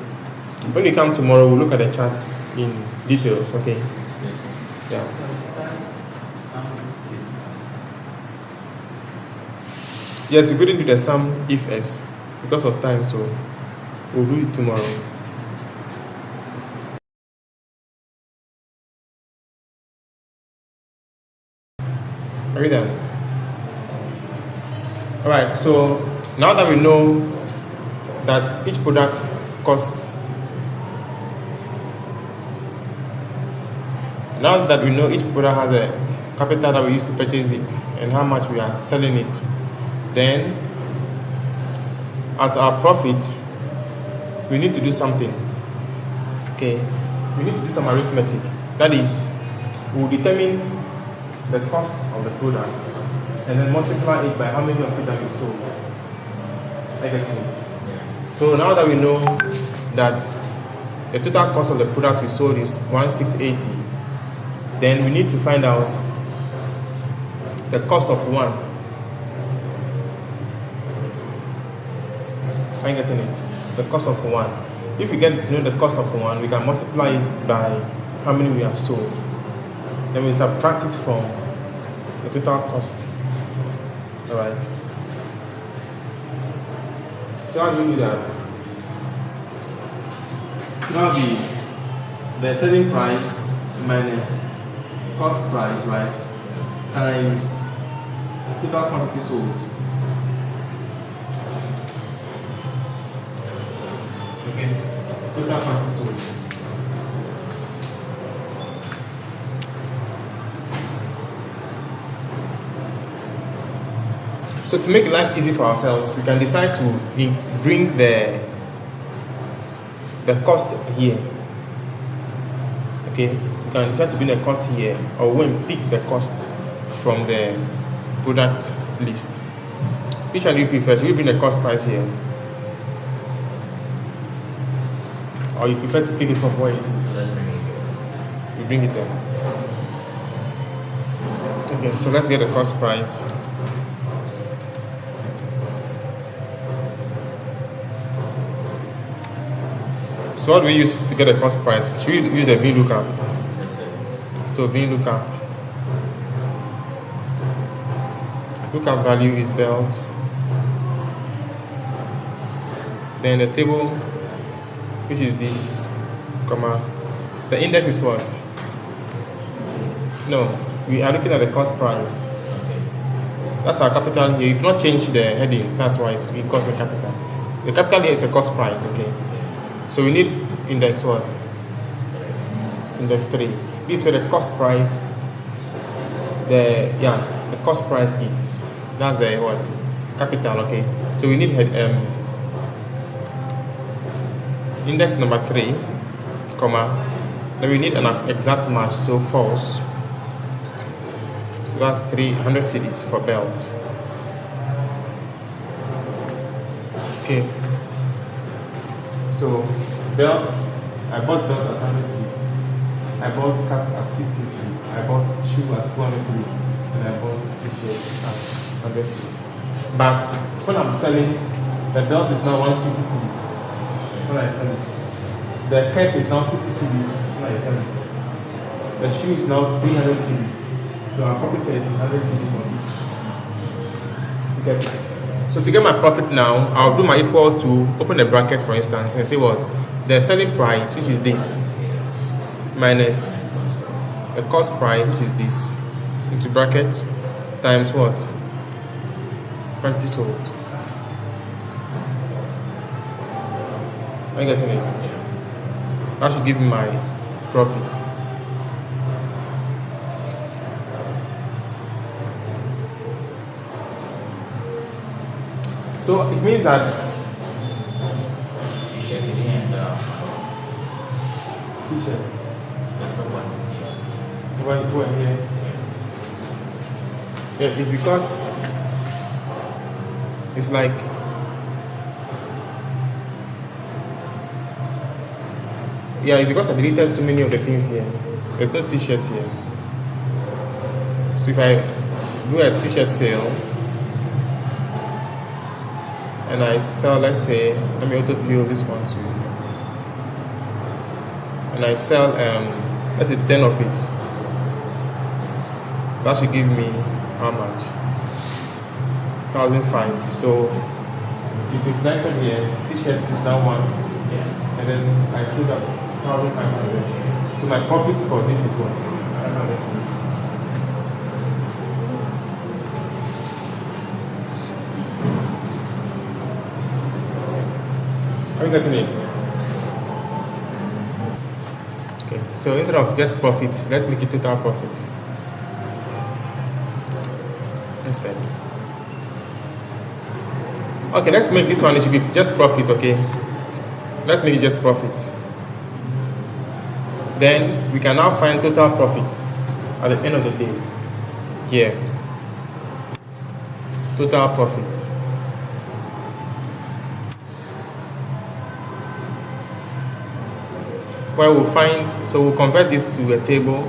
When you come tomorrow, we'll look at the charts in details, okay? Yeah. Yes, we couldn't do the sum if s because of time, so we'll do it tomorrow. Are you done? Alright, so now that we know that each product costs, now that we know each product has a capital that we use to purchase it and how much we are selling it, then at our profit, we need to do something. Okay, we need to do some arithmetic. That is, we'll determine the cost of the product and then multiply it by how many of it that we sold. I get it. So now that we know that the total cost of the product we sold is 1680, then we need to find out the cost of one. I'm getting it. The cost of one. If we get to know the cost of one, we can multiply it by how many we have sold. Then we subtract it from the total cost. Alright. So how do we do that? Now be the selling price minus cost price, right? Times total quantity sold. Okay, total quantity sold. So to make life easy for ourselves, we can decide to bring the cost here. Okay, we can decide to bring the cost here, or when pick the cost from the product list. Which one do you prefer? Should we bring the cost price here? Or you prefer to pick it from where it is? So let's bring it here. You bring it here. Okay, so let's get the cost price. So what do we use to get the cost price? Should we use a VLOOKUP? So VLOOKUP. Lookup value is belt Then the table, which is this, comma. The index is what? No, we are looking at the cost price. Okay. That's our capital here. If not change the headings, that's why it's because the capital. The capital here is the cost price, okay? So we need index what? Index 3. This is where the cost price, the cost price is. That's the what? Capital, okay? So we need index number 3, comma. Then we need an exact match, so false. So that's 300 cedis for belt. Okay. So belt, I bought belt at 100 cedis. I bought cap at 50 cedis. I bought shoe at 200 cedis. And I bought t-shirt at 100 cedis. But when I'm selling, the belt is now 150 cedis. When I sell it, the cap is now 50 cedis. When I sell it, the shoe is now 300 cedis. So our profit is 100 cedis on each. You get it? So to get my profit now, I'll do my equal to, open a bracket for instance, and say what? The selling price, which is this, minus the cost price, which is this, into bracket, times what? Quantity sold. Are you getting it? That should give me my profit. So it means that T-shirt and t-shirts. that's what quantity. Go here. Yeah, it's because it's like it's because I deleted too many of the things here. There's no t-shirts here. So if I do a t-shirt sale and I sell, let's say, let me autofill this one too. And I sell, let's say 10 of it. That should give me how much? 1,005. So it's reflected here. T-shirt is now once, and then I sold up 1,500. So my profit for this is what? I don't know this is. Are you getting it? Okay, so instead of just profit, let's make it total profit instead. Okay, let's make this one, it should be just profit, okay? Let's make it just profit. Then we can now find total profit at the end of the day. Here. Total profit. Well, we'll find, so we'll convert this to a table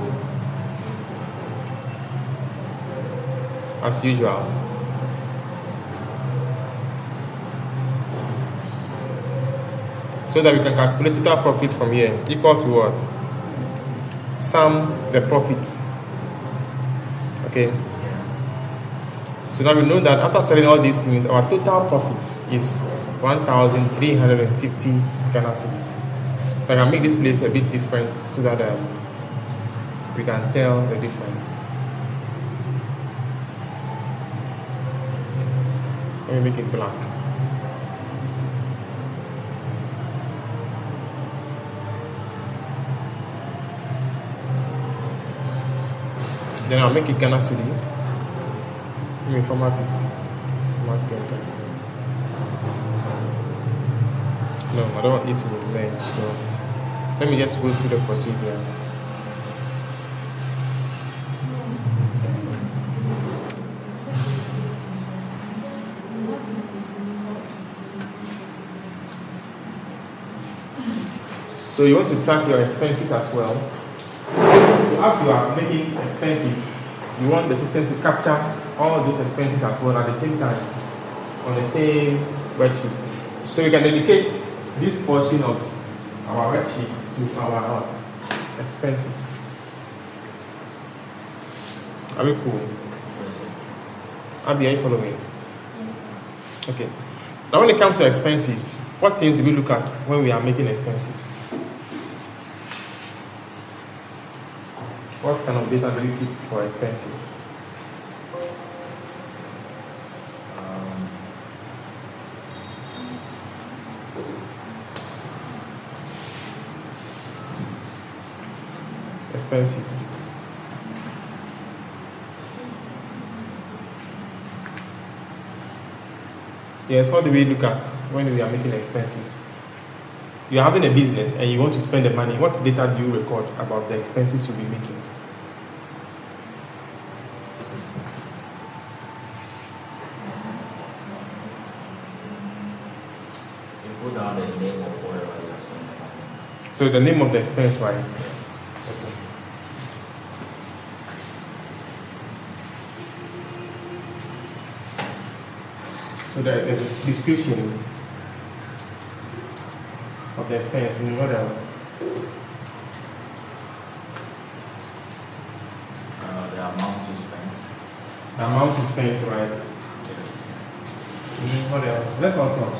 as usual. So that we can calculate total profit from here, equal to what? Sum the profit. Okay. So now we know that after selling all these things, our total profit is 1,350 Ghana cedis. So I can make this place a bit different so that we can tell the difference. Let me make it black. Then I'll make it Ghana cedi. Let me format it. Format printer. No, I don't want it to merge, so let me just go through the procedure. So you want to track your expenses as well. So as you are making expenses, you want the system to capture all those expenses as well at the same time on the same worksheet. So we can dedicate this portion of our worksheet to our expenses. Are we cool? Yes, sir. Abby, are you following? Yes. Okay. Now when it comes to expenses, what things do we look at when we are making expenses? What kind of data do we keep for expenses? Expenses. Yes, what do we look at when we are making expenses? You are having a business and you want to spend the money. What data do you record about the expenses you'll be making? You put down the name of whatever you are spending the money. So the name of the expense, right? Yeah. Okay. So there's a description of the expense. And what else? The amount you spend. The amount you spend, right? What else? Let's all talk.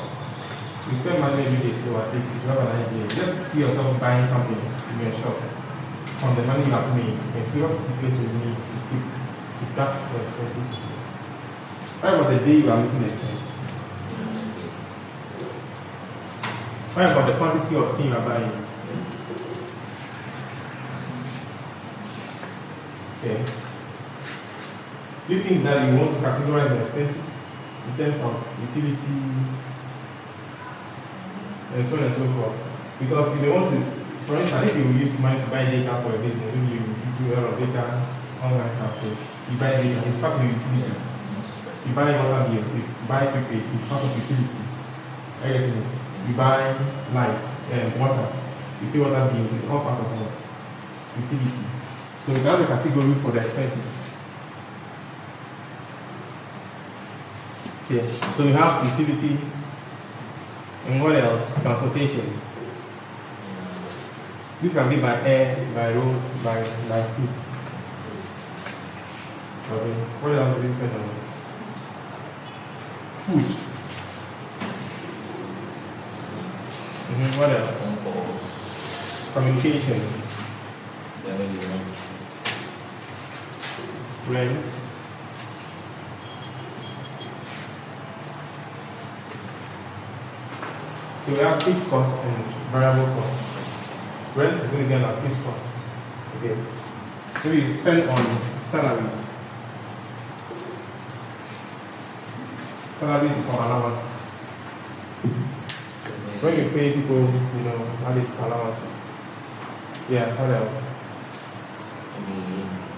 You spend money every day, so at least you have an idea. Just see yourself buying something in your shop from the money you have made and see what details you need to track your expenses. What about the day you are making expense? What about the quantity of thing you are buying? Okay. Do you think that you want to categorize your expenses in terms of utility and so on and so forth? Because if you want to, for instance, if you use money to buy data for a business, maybe you do a lot of data, online stuff, so you buy data, it's part of your utility. You buy water bill, you buy prepaid, it's part of utility. I get it. You buy light and water, you pay water bill, it's all part of what? Utility. So you have a category for the expenses. Okay, so we have utility, and what else? Transportation. This can be by air, by road, by foot. Okay, what else do we spend on? Food. What else? Phone calls. Communication. Then maybe rent. Rent. So we have fixed cost and variable cost. Rent is going to be on fixed cost. Okay. So we spend on salaries. Salaries for allowances. So when you pay people, all these allowances. Yeah, what else? Maybe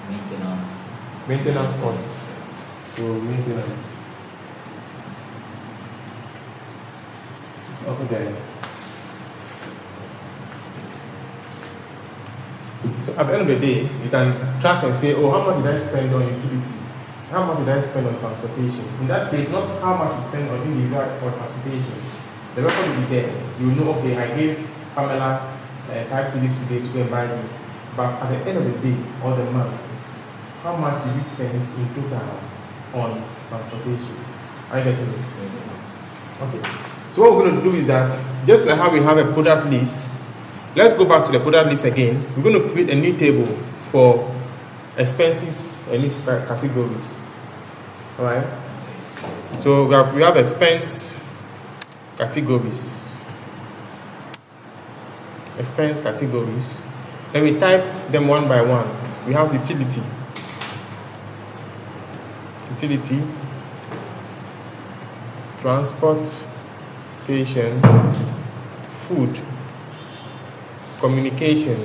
maintenance. Maintenance costs. So maintenance. It's also there. So at the end of the day, you can track and say, oh, how much did I spend on utility? How much did I spend on transportation? In that case, not how much you spend on individual for transportation. The record will be there. You know, okay, I gave Pamela 5 CDs today to go and buy this. But at the end of the day or the month, how much did you spend in total on transportation? Are you getting this? Okay. So what we're going to do is that, just like how we have a product list, let's go back to the product list again. We're going to create a new table for expenses and its categories. All right. So we have expense categories. Expense categories. Then we type them one by one. We have utility. Utility. Transportation. Food. Communication.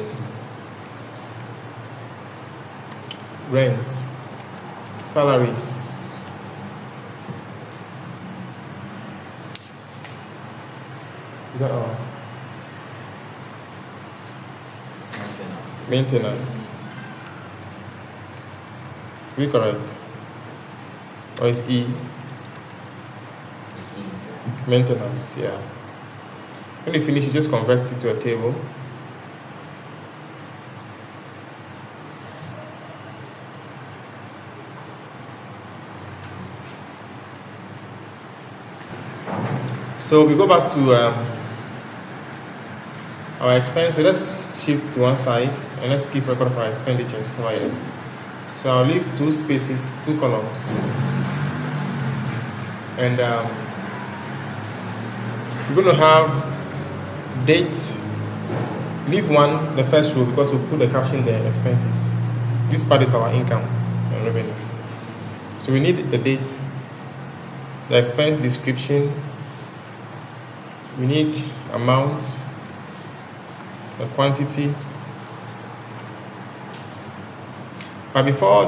Rent. Salaries. Is that all? Maintenance. We correct? Or is E? It's E. Maintenance, yeah. When you finish, you just convert it to a table. So we go back to our expense. So let's shift to one side and let's keep record of our expenditures over here. So I'll leave 2 spaces, 2 columns, and we're going to have date. Leave one, the first row, because we'll put the caption there, expenses. This part is our income and revenues. So we need the date, the expense description, we need amount, the quantity. But before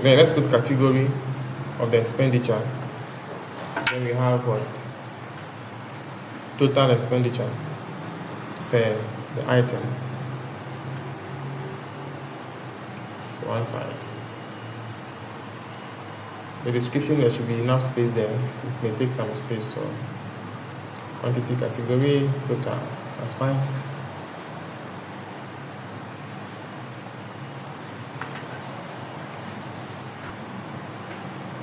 let's put category of the expenditure. Then we have what? Total expenditure per the item. To one side. The description, there should be enough space there. It may take some space, so quantity, category, total. That's fine.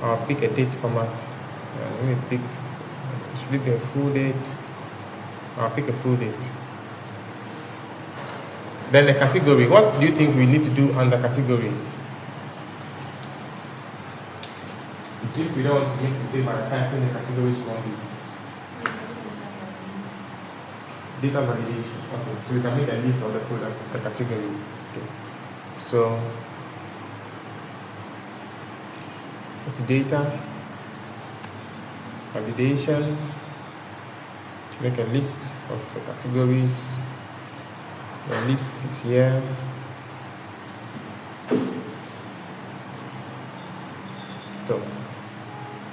I'll pick a date format. Let me pick, should it be a full date? I'll pick a full date. Then the category. What do you think we need to do under category? If we don't want to make mistake by typing the categories wrongly. Data validation. Okay, so we can make a list of the product, the category. Okay. So go to data, validation, make a list of the categories. The list is here. So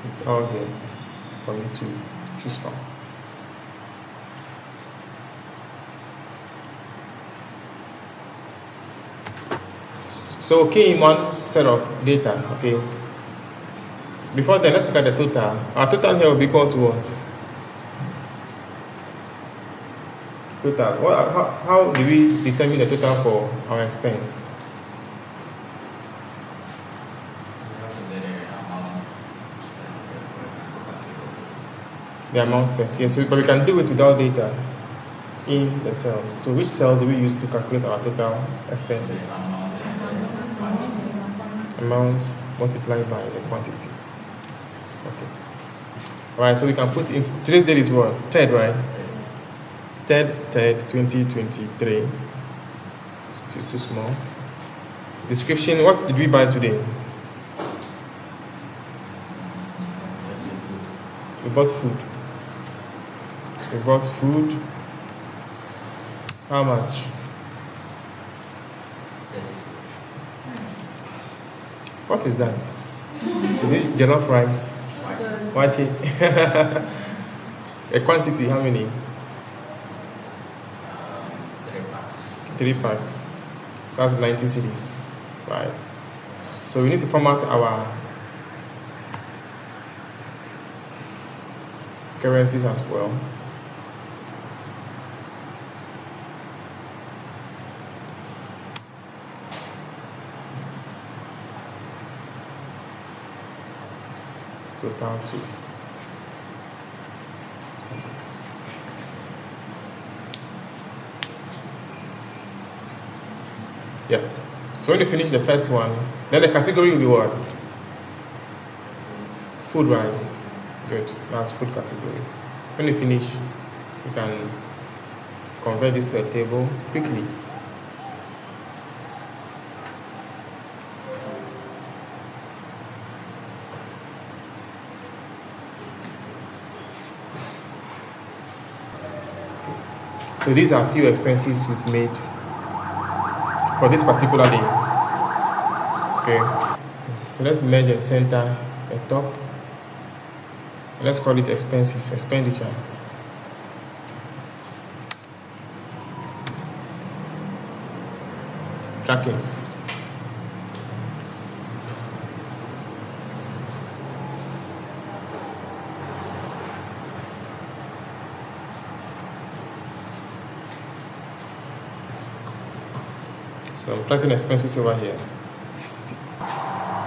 it's all here for me to choose from. So okay, in one set of data, okay. Before then, let's look at the total. Our total here will be equal to what? Total. How do we determine the total for our expense? The amount first, yes. So, but we can do it without data in the cells. So which cell do we use to calculate our total expenses? Amount multiplied by the quantity. Okay. Alright, so we can put in, today's date is what? 3rd, right? 3rd, 2023. It's too small. Description, what did we buy today? We bought food. We bought food. How much? What is that? Is it jollof rice? White. A quantity, how many? 3 packs. That's 90 cedis, right? So we need to format our currencies as well. Total 2. Yeah. So when you finish the first one, then the category will be what? Food, right? Good. That's food category. When you finish, you can convert this to a table quickly. So these are a few expenses we've made for this particular day. Okay. So let's merge and center the top. Let's call it expenses, expenditure. Trackings. So I'm tracking expenses over here.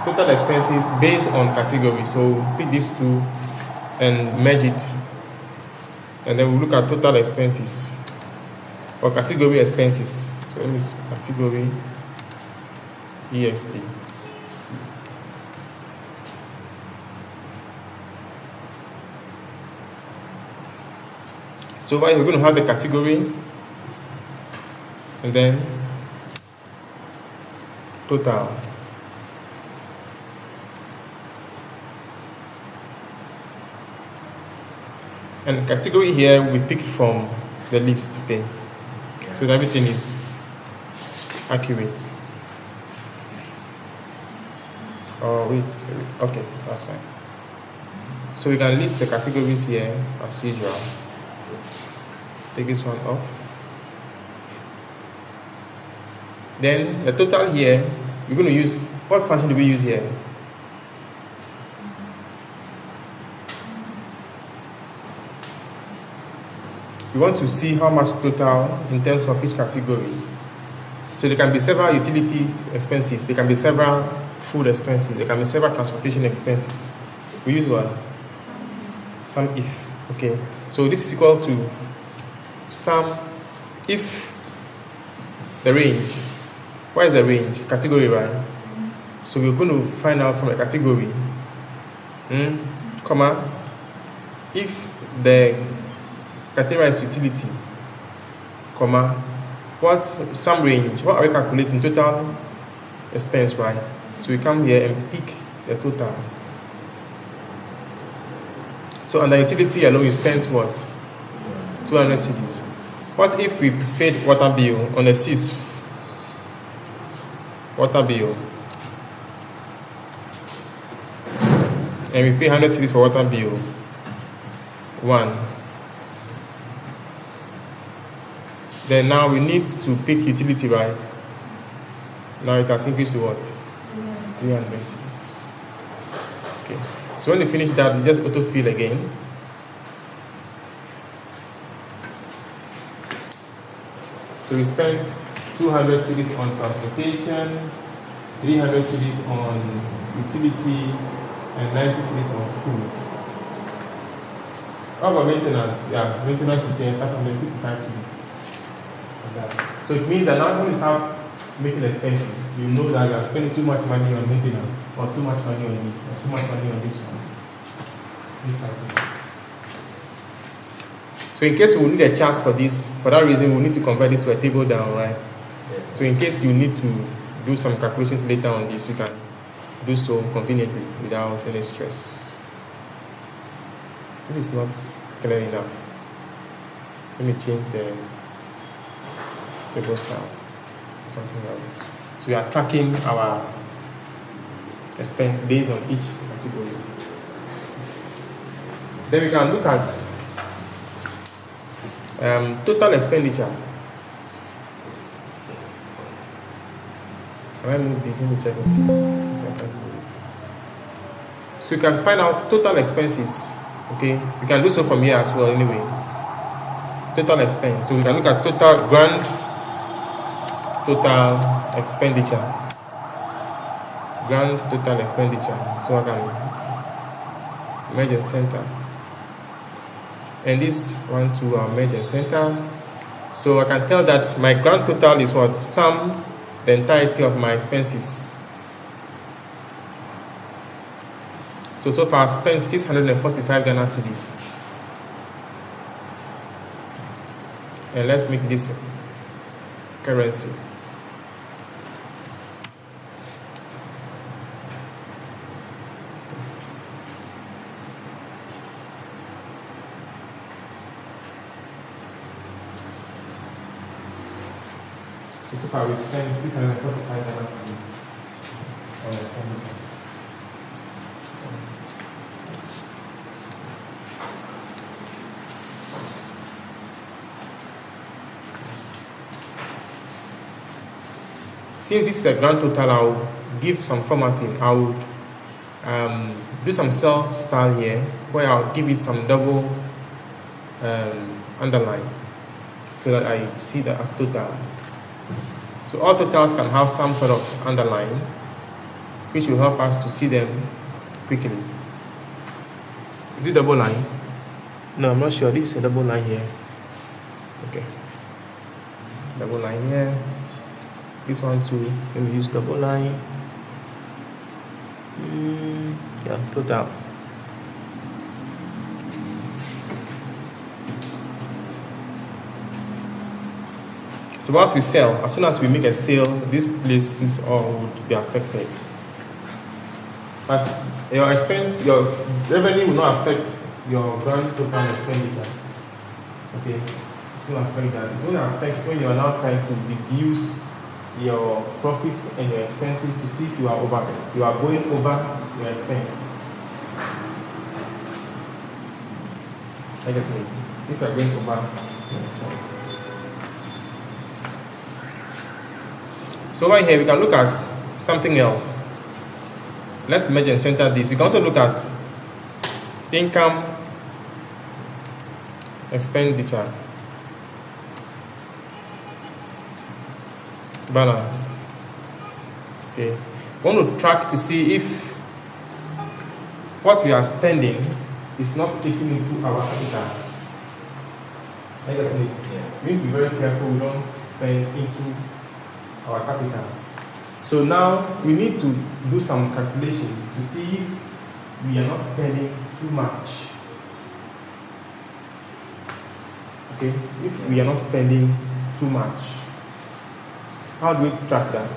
Total expenses based on category. So pick these 2 and merge it, and then we'll look at total expenses or category expenses. So let me see, category EXP. So we're going to have the category and then total. And category here we pick from the list, okay? So that everything is accurate. Oh, wait, okay, that's fine. So we can list the categories here as usual. Take this one off. Then the total here, we're going to use, what function do we use here? We want to see how much total in terms of each category. So there can be several utility expenses, there can be several food expenses, there can be several transportation expenses. We use what? Sum if. Okay. So this is equal to sum if the range. What is the range? Category, right? So we're going to find out from a category, comma, if the category is utility, comma, what sum range, what are we calculating? Total expense, right? So we come here and pick the total. So under utility alone, we spent what? 200 cedis. What if we paid water bill on the 6th? Water bill. And we pay 100 cedis for water bill. 1. Then now we need to pick utility, right? Now it has increased to what? 300 cedis. Okay. So when you finish that, you just autofill again. So we spent 200 cedis on transportation, 300 cedis on utility, and 90 cedis on food. How about maintenance? Yeah, maintenance is saying 555 cedis. So it means that now when you start making expenses, you know that you are spending too much money on maintenance, or too much money on this, or too much money on this one. This item. So in case we need a chart for this, for that reason we need to convert this to a table down, right? So in case you need to do some calculations later on this, you can do so conveniently without any stress. This is not clear enough. Let me change the table style. Something else. So we are tracking our expense based on each category. Then we can look at total expenditure. Can I move this? Let me check it. So you can find out total expenses. Okay, you can do so from here as well anyway. Total expense. So we can look at total grand total expenditure. Grand total expenditure. So I can merge and center. And this one to our merge and center. So I can tell that my grand total is what? Sum the entirety of my expenses. So far I've spent 645 Ghana cedis. And let's make this currency. So far we've spent 645 Ghana cedis on expenditure. Since this is a grand total, I'll give some formatting. I would do some cell style here where I'll give it some double underline so that I see that as total. So all totals can have some sort of underline which will help us to see them quickly. Is it double line? No, I'm not sure. This is a double line here. Okay. Double line here. This one too. Let me use double line. Yeah, total. So once we sell, as soon as we make a sale, these places all would be affected. As your expense, your revenue will not affect your grand total expenditure. Okay, it won't affect that. It won't affect when you are now trying to reduce your profits and your expenses to see if you are going over your expense. I get it. If you are going over your expense. So over here we can look at something else. Let's merge and center this. We can also look at income, expenditure, balance. Okay. We want to track to see if what we are spending is not eating into our capital. I guess we need to be very careful we don't spend into our capital. So now we need to do some calculation to see if we are not spending too much. Okay, if we are not spending too much, how do we track that?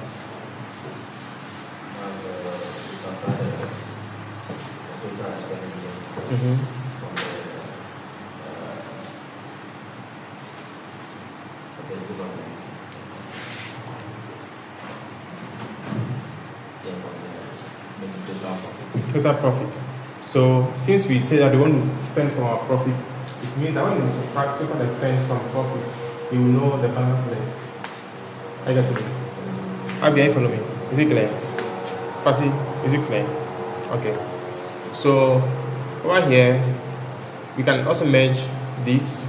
Total profit. So since we say that we want to spend from our profit, it means that when we subtract total expense from profit, you will know the balance left. I got it. Abi, follow me. Is it clear? Fasi, is it clear? Okay. So over here, we can also merge this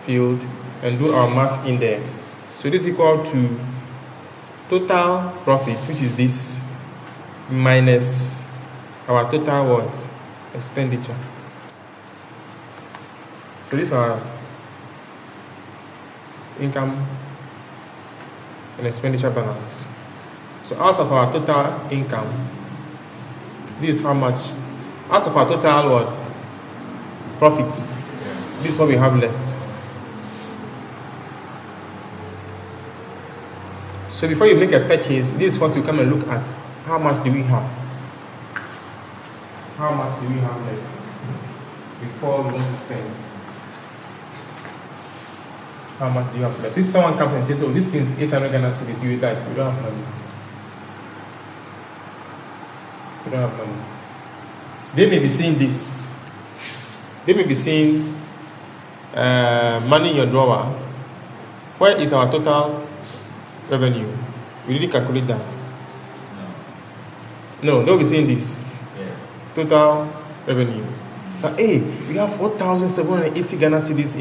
field and do our math in there. So this is equal to total profit, which is this, minus our total what? Expenditure. So this is our income and expenditure balance. So out of our total income, this is how much? Out of our total what? Profit. This is what we have left. So before you make a purchase, this is what you come and look at. How much do we have? How much do we have left before we want to spend? How much do you have left? If someone comes and says, oh, this thing is 800 Ghana cedis, you will die. You don't have money. You don't have money. They may be seeing this. They may be seeing money in your drawer. Where is our total revenue? We didn't calculate that. No, they'll be seeing this. Yeah. Total revenue. Now, hey, we have 4,780 Ghana cedis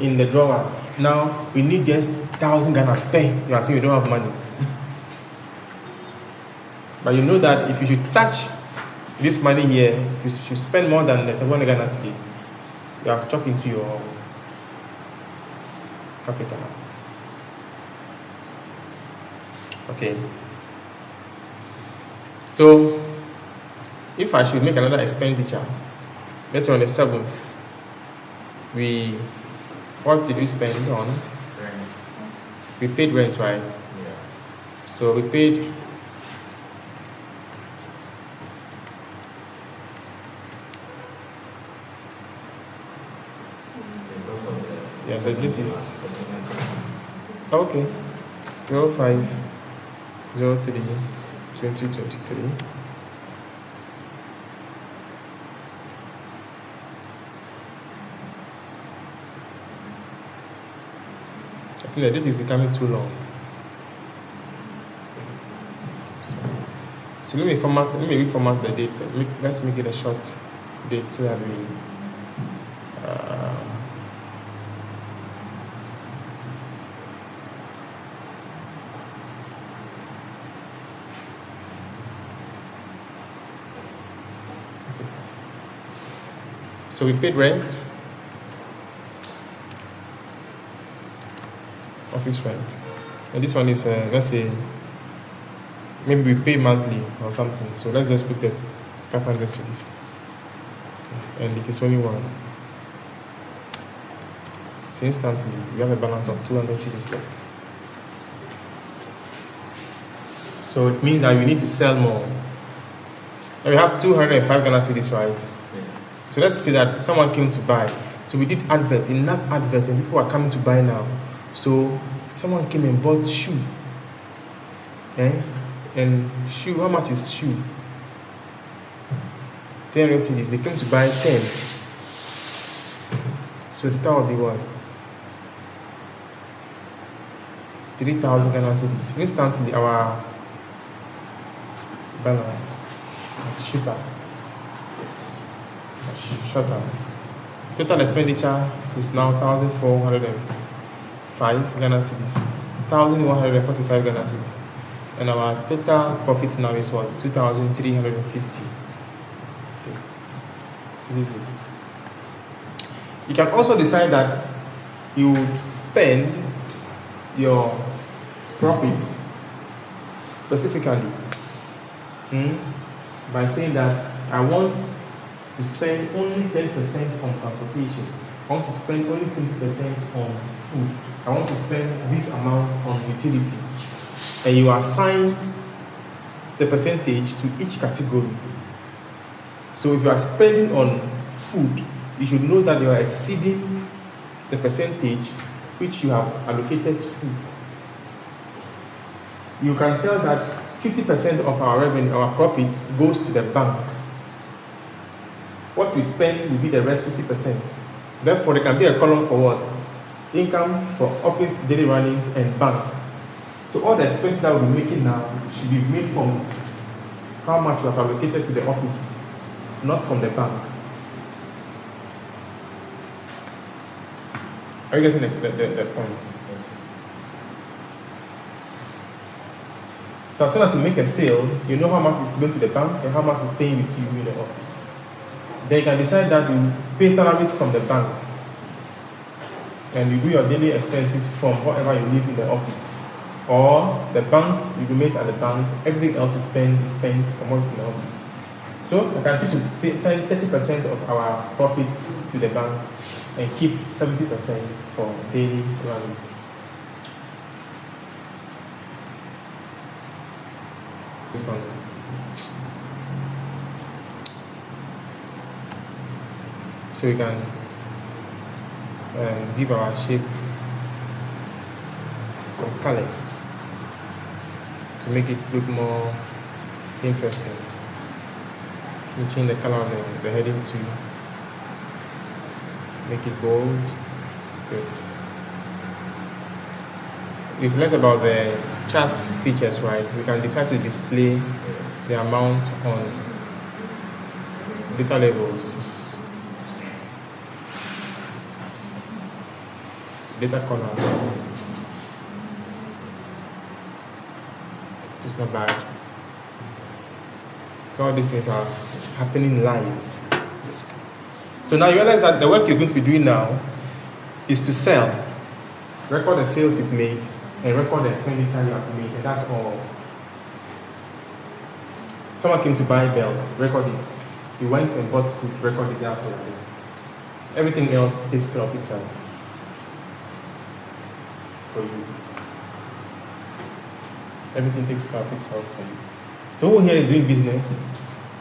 in the drawer. Now we need just 1,000 Ghana. Bang, you are saying we don't have money. But you know that if you should touch this money here, if you should spend more than the 700 Ghana cedis, you have chopped into your capital. Okay. So, if I should make another expenditure, let's say on the 7th, what did we spend on? Rent. We paid rent, right? Yeah. So we paid yeah, the date is okay. 05/03/2023. I think the date is becoming too long. So let me reformat the date. Let's make it a short date so that we So we paid rent, office rent, and this one is let's say maybe we pay monthly or something. So let's just put the 500 cedis, and it is only one. So instantly we have a balance of 200 cedis left. So it means that we need to sell more. And we have 205 Ghana cedis, right? So let's say that someone came to buy. So we did enough adverts, and people are coming to buy now. So someone came and bought shoe. And shoe, how much is shoe? 10 cedis. They came to buy 10. So the total will be what? 3,000 Ghana cedis. Instantly our balance is shorter. Total expenditure is now 1,405 Ghana cedis, 1,145 Ghana cedis, and our total profit now is what? 2,350. Okay. So this is it. You can also decide that you would spend your profit specifically by saying that I want to spend only 10% on transportation. I want to spend only 20% on food. I want to spend this amount on utility. And you assign the percentage to each category. So if you are spending on food, you should know that you are exceeding the percentage which you have allocated to food. You can tell that 50% of our revenue, our profit, goes to the bank. What we spend will be the rest 50%. Therefore, there can be a column for what? Income for office, daily runnings, and bank. So all the expenses that we'll be making now should be made from how much we have allocated to the office, not from the bank. Are you getting the point? So as soon as you make a sale, you know how much is going to the bank and how much is staying with you in the office. Then you can decide that you pay salaries from the bank and you do your daily expenses from whatever you leave in the office. Or the bank, you remain at the bank, everything else you spend is spent from what's in the office. So I can choose to send 30% of our profit to the bank and keep 70% for daily runnings. This one. So we can give our shape some colors to make it look more interesting. We change the color of the heading to make it bold. Good. We've learned about the chart features, right? We can decide to display the amount on data levels. Data column. It's not bad. So all these things are happening live. So now you realize that the work you're going to be doing now is to sell. Record the sales you've made and record the expenditure you have made, and that's all. Someone came to buy a belt, record it. You went and bought food, record it, that's all. Everything else takes care of itself. For you. Everything takes care of itself for you. So who here is doing business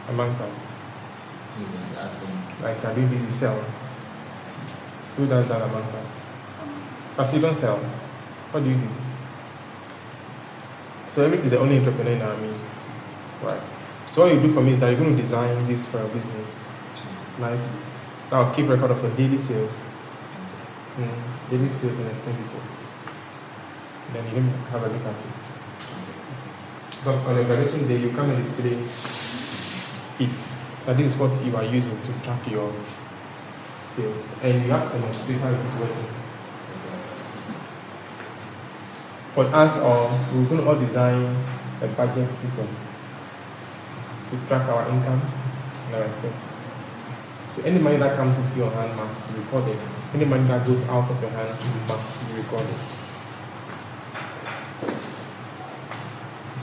amongst us? Like can you sell? Who does that amongst us? But you don't sell. What do you do? So Eric is the only entrepreneur in our midst. Right. So what you do for me is that you're going to design this for your business nicely. Now keep record of your daily sales. Daily sales and expenditures. Then you have a look at it. But on your graduation day, you come and display it. And this is what you are using to track your sales. And you have to demonstrate how it is working. For us, we're going to all design a budget system to track our income and our expenses. So any money that comes into your hand must be recorded. Any money that goes out of your hand must be recorded.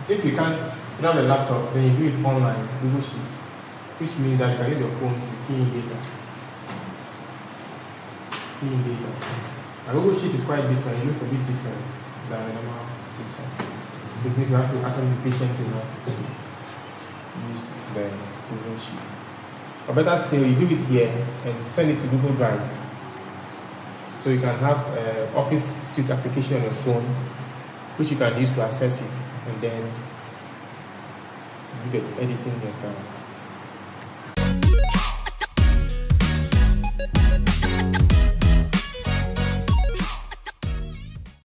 If you don't have a laptop, then you do it online, Google Sheets, which means that you can use your phone to key in data. And Google Sheet is quite different. It looks a bit different than a normal this one. So it means you have to actually be patient enough to use the Google Sheet. Or better still, you do it here and send it to Google Drive. So you can have an Office Suite application on your phone, which you can use to access it, and then you get editing yourself.